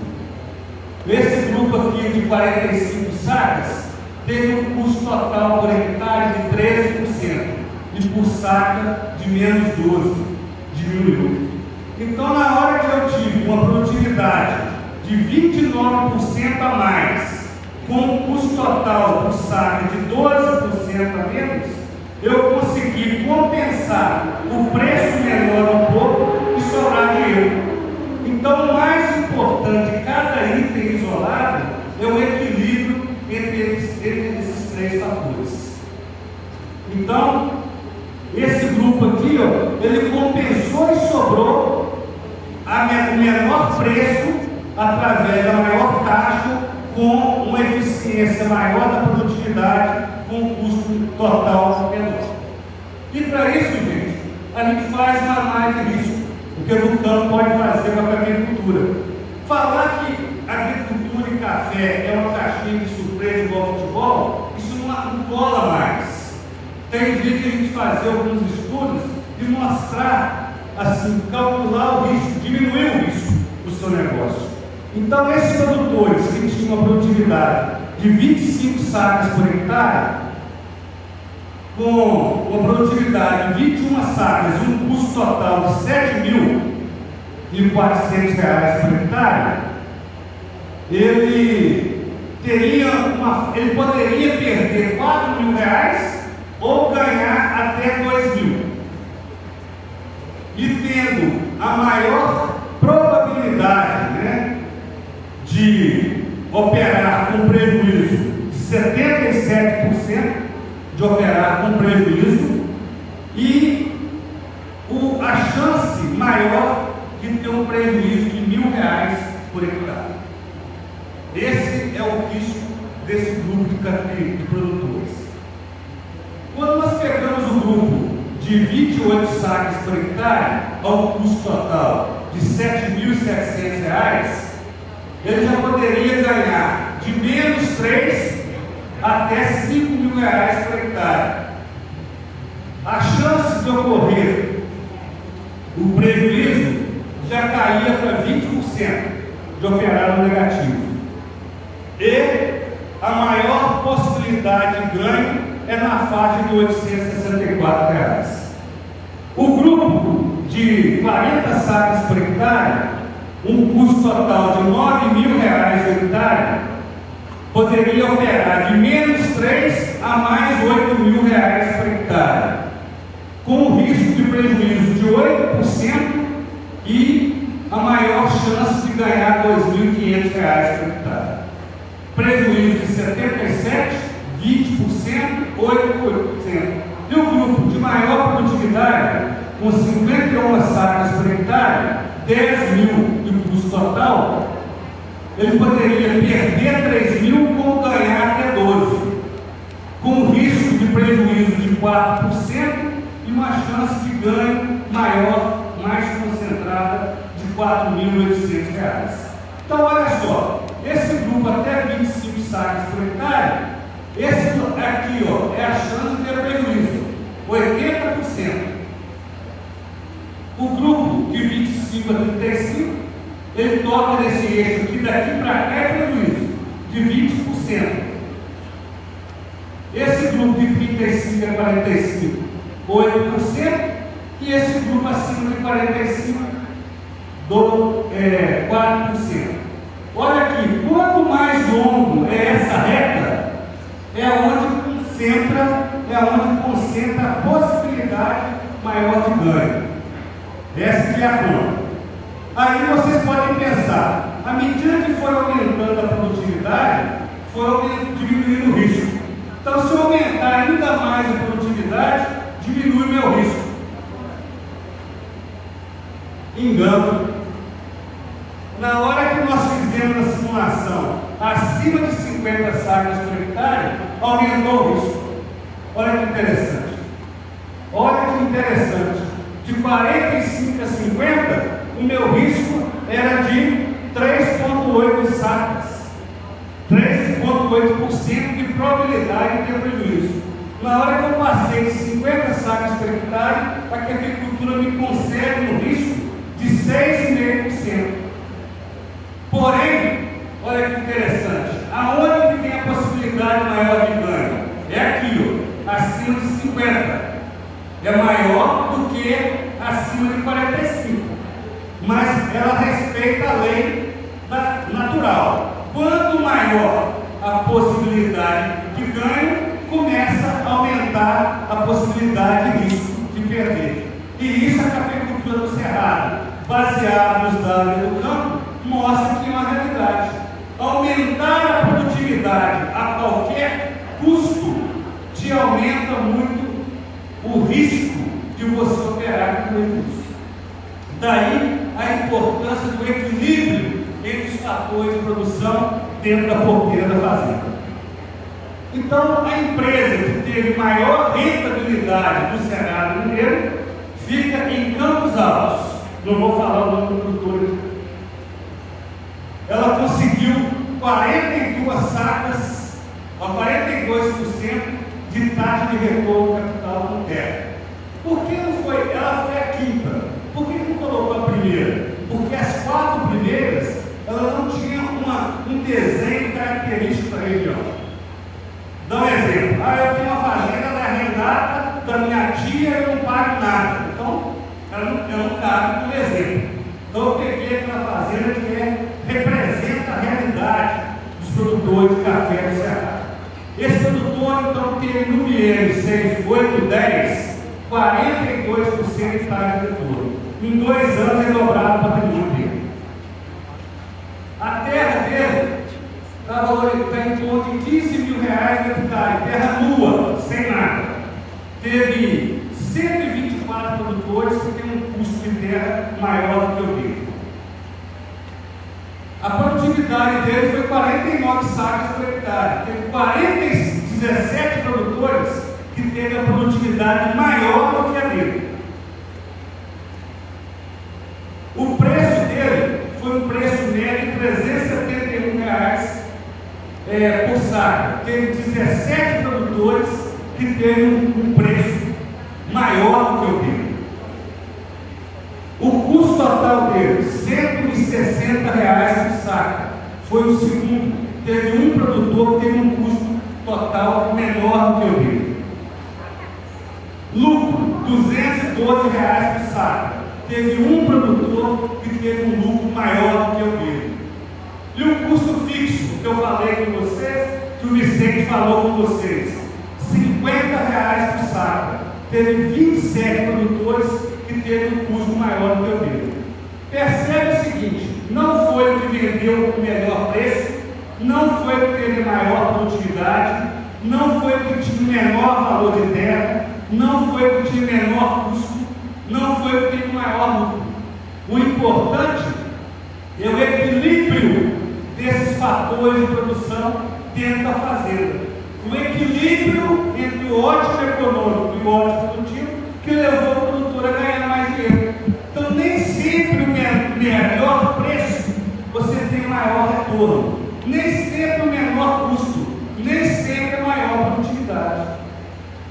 Esse grupo aqui de 45 sacas teve um custo total por hectare de 13% e por saca de menos 12%, diminuiu. Então, na hora que eu tive uma produtividade de 29% a mais, com um custo total por saca de 12% a menos, eu consegui compensar o preço menor um pouco e sobrar dinheiro. Então, o mais importante, cada item isolado, é o equilíbrio entre esses três fatores. Então, esse grupo aqui, ó, ele compensou e sobrou o menor preço através da maior taxa, com uma eficiência maior da produtividade, com um custo total menor. E para isso, gente, a gente faz uma análise de risco, o que o campo pode fazer com a agricultura. Falar que agricultura e café é uma caixinha de surpresa igual futebol, isso não cola mais. Tem dia que a gente fazer alguns estudos e mostrar, assim, calcular o risco, diminuir o risco do seu negócio. Então, esses produtores que tinham uma produtividade de 25 sacas por hectare, com uma produtividade de 21 sacas e um custo total de R$ 7.400 por hectare, ele poderia perder R$ 4.000 ou ganhar até R$ 2.000. E tendo a maior probabilidade, né, de operar com prejuízo de 77%, de operar com prejuízo, e a chance maior de ter um prejuízo de R$ 1.000 por hectare. Esse é o risco desse grupo de produtores. Quando nós pegamos o grupo de 28 sacas por hectare, ao custo total de R$ 7.700, ele já poderia ganhar de menos 3 até R$ 5.000 por hectare. A chance de ocorrer o prejuízo já caía para 20% de operar no negativo. E a maior possibilidade de ganho é na faixa de R$ 864. O grupo de 40 sacas por hectare, um custo total de R$ 9.000 por hectare, poderia operar de menos 3 a mais R$ 8.000 por hectare, com o risco de prejuízo de 8% e a maior chance de ganhar R$ 2.500 por hectare. Prejuízo de 77%, 20%, 8%. E o grupo de maior produtividade, com 51 sacas por hectare, 10.000 de custo total, ele poderia perder 3.000 ou ganhar até 12%, com risco de prejuízo de 4% e uma chance de ganho maior, mais concentrada, de R$ 4.800. Então, olha só, esse grupo até 25 sacas por hectare, esse aqui, ó, é a chance de ter prejuízo, 80%. O grupo de 25 a 35, ele toca nesse eixo aqui, daqui para cá é prejuízo, de 20%. Esse grupo de 35 a 45, 8%, e esse grupo acima de 45, 4%. Olha aqui, quanto mais longo é essa reta, é onde concentra a possibilidade maior de ganho. Essa que é a conta. Aí vocês podem pensar, à medida que for aumentando a produtividade, diminuindo o risco. Então, se eu aumentar ainda mais a produtividade, diminui o meu risco. Engano. Na hora que nós fizemos a simulação acima de 50 sacas por hectare, aumentou o risco. Olha que interessante. Olha que interessante. De 45 a 50, o meu risco era de 3,8 sacas. 3,8% de probabilidade de ter prejuízo. Na hora que eu passei de 50 sacas por hectare, a agricultura me concede um risco de 6,5%. Porém, olha que interessante, aonde que tem a possibilidade maior de ganho? É aqui, ó, acima de 50. É maior do que acima de 45. Mas ela respeita a lei natural. Quanto maior a possibilidade de ganho, começa a aumentar a possibilidade de risco de perder. E isso a cafeicultura do Cerrado, baseada nos dados do campo, mostra que é uma realidade. Aumentar a produtividade a qualquer custo te aumenta muito o risco de você operar com recursos. Daí a importância do equilíbrio entre os fatores de produção dentro da porteira da fazenda. Então, a empresa que teve maior rentabilidade do Cerrado Mineiro fica em Campos Altos. Não vou falar o nome do produtor aqui. Ela conseguiu 42 sacas, a 42% de taxa de retorno capital com terra. Por que não foi? Ela foi a quinta. Por que não colocou a primeira? Porque as 4 primeiras, ela não tinha um desenho característico da região. Dá um exemplo. Eu tenho uma fazenda arrendada da minha tia e eu não pago nada. Então, eu não cabe como exemplo. Então, eu peguei aquela fazenda que representa a realidade dos produtores de café do Ceará. Esse produtor, então, teve no dinheiro 6, 8, 10, 42% de taxa de retorno. Em 2 anos, ele dobrava o patrimônio dele. A terra dele está em torno de R$15 mil por hectare, terra nua, sem nada. Teve 124 produtores que têm um custo de terra maior do que o dele. A produtividade dele foi 49 sacas por hectare. Teve 17 produtores que teve a produtividade maior do que a dele. O preço dele foi um preço médio de R$371 por saca. Teve 17 produtores que teve um preço maior do que o dele. O custo total dele, R$160 por saca. Foi o segundo. Teve um produtor que teve um custo total menor do que o dele. Lucro, R$212 por saca. Teve um produtor que teve um lucro maior do que o dele. E o custo fixo, que eu falei com vocês, que o Vicente falou com vocês, R$50 por saca. Teve 27 produtores que teve um custo maior do que o dele. Percebe o seguinte, não foi o que vendeu o melhor preço, não foi o que teve maior produtividade, não foi o que tinha menor valor de terra, não foi o que tinha menor custo, não foi o que teve maior lucro. O importante é o equilíbrio desses fatores de produção dentro da fazenda. O equilíbrio entre o ótimo econômico e o ótimo produtivo que levou o produtor a ganhar mais dinheiro. Então, nem sempre o melhor preço você tem maior retorno, nem sempre o menor custo, nem sempre a maior produtividade.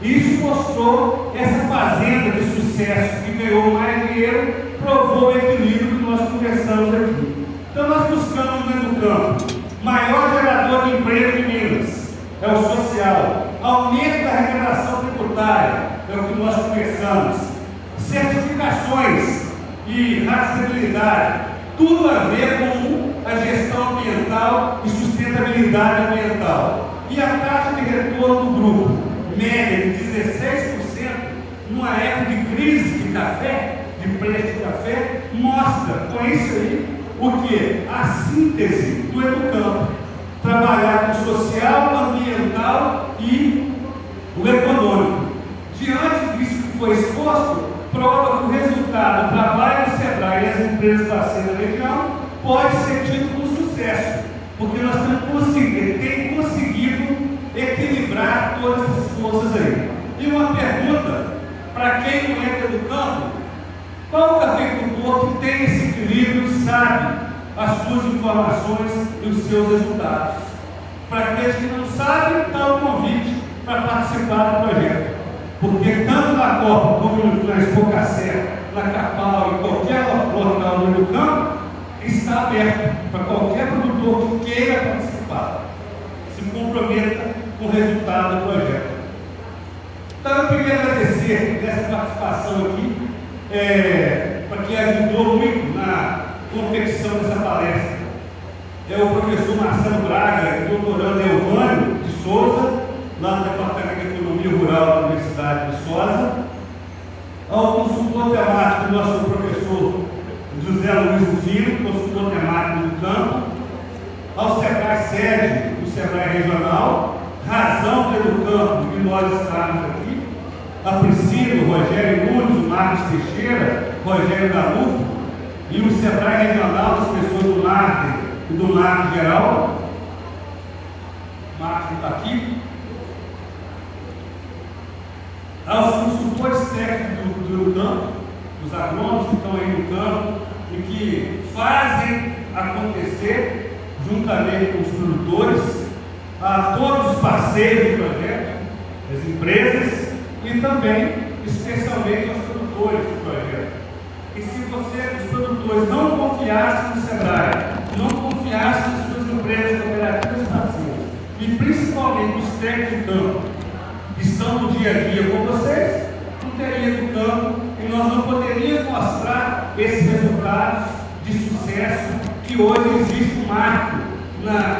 Isso mostrou essa fazenda de sucesso que ganhou mais dinheiro, provou o equilíbrio que nós conversamos aqui. Então, nós buscamos dentro do campo maior gerador de emprego de Minas, é o social, aumento da arrecadação tributária, é o que nós conversamos, certificações e rastreabilidade, tudo a ver com a gestão ambiental e sustentabilidade ambiental. E a taxa de retorno do grupo, média de 16%, numa época de crise de café, de preço de café, mostra com isso aí o que? A síntese do Educampo. Trabalhar com o social, ambiental e o econômico. Diante disso que foi exposto, prova que o resultado do trabalho do SEBRAE e as empresas parceiras da região pode ser tido com sucesso, porque nós temos conseguido equilibrar todas essas forças aí. E uma pergunta para quem não é do Educampo: qual o agricultor que tem esse equilíbrio e sabe as suas informações e os seus resultados? Para aqueles que não sabem, está o convite para participar do projeto, porque tanto na Copa como na Expocacé, na Capal e qualquer local do Educampo, está aberto para qualquer produtor que queira participar, se comprometa com o resultado do projeto. Então eu queria agradecer essa participação aqui, para quem ajudou muito na confecção dessa palestra. É o professor Marcelo Braga e o doutorando Elvânio de Souza, lá no Departamento de Economia Rural da Universidade de Viçosa, ao consultor temático, nosso professor José Luiz Filho, consultor temático do campo, ao SEBRAE sede do SEBRAE regional, razão do Educampo que nós estamos aqui, a Priscila, o Rogério Nunes, o Marcos Teixeira, o Rogério Dalupo, e o SEBRAE regional das pessoas do NARTE e do NARTE geral, Marcos está aqui, aos consultores técnicos do campo, os agrônomos que estão aí no campo e que fazem acontecer juntamente com os produtores, a todos os parceiros do projeto, as empresas e também, especialmente, aos produtores do projeto. E se os produtores não confiassem no SEBRAE, não confiassem nas suas empresas cooperativas parceiras, e principalmente os técnicos do campo, que estão no dia a dia com vocês, não teria do campo e nós não poderíamos mostrar esses resultados de sucesso que hoje existe um marco na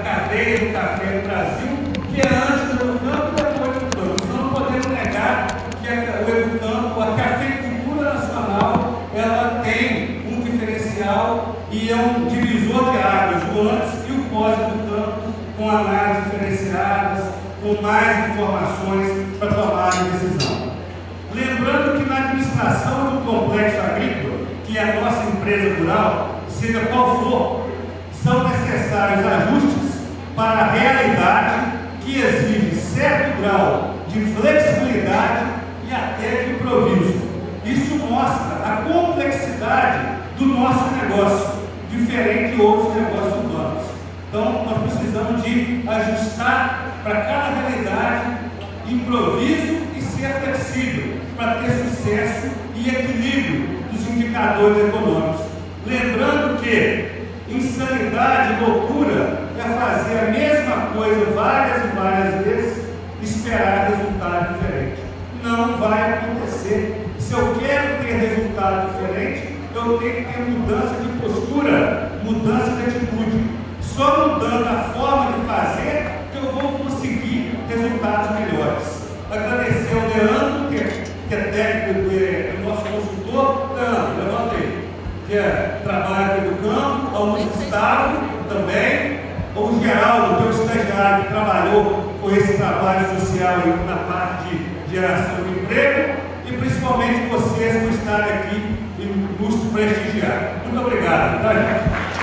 cadeia do café do Brasil, que é antes do campo e depois do campo. Nós não podemos negar que o Educampo, a cafeicultura nacional, ela tem um diferencial e é um divisor de águas, o antes e o pós do campo, com análises diferenciadas, com mais informações para tomar a decisão. Lembrando que na administração do complexo agrícola, que é a nossa empresa rural, seja qual for, são necessários ajustes para a realidade que exige certo grau de flexibilidade e até de improviso. Isso mostra a complexidade do nosso negócio, diferente de outros negócios urbanos. Então, nós precisamos de ajustar para cada realidade, improviso e ser flexível, para ter sucesso e equilíbrio dos indicadores econômicos. Lembrando que insanidade, loucura, é fazer a mesma coisa várias e várias vezes e esperar resultado diferente. Não vai acontecer. Se eu quero ter resultado diferente, eu tenho que ter mudança de postura, mudança de atitude. Só mudando a forma de fazer que eu vou conseguir resultados melhores. Agradecer ao Leandro, que é técnico, é nosso consultor. Leandro, levanta aí. Que trabalha no campo, ao Gustavo também, ao Geraldo, que é o estagiário que trabalhou com esse trabalho social aí, na parte de geração de emprego, e principalmente vocês por estarem aqui e nos prestigiar. Muito obrigado, tá, gente?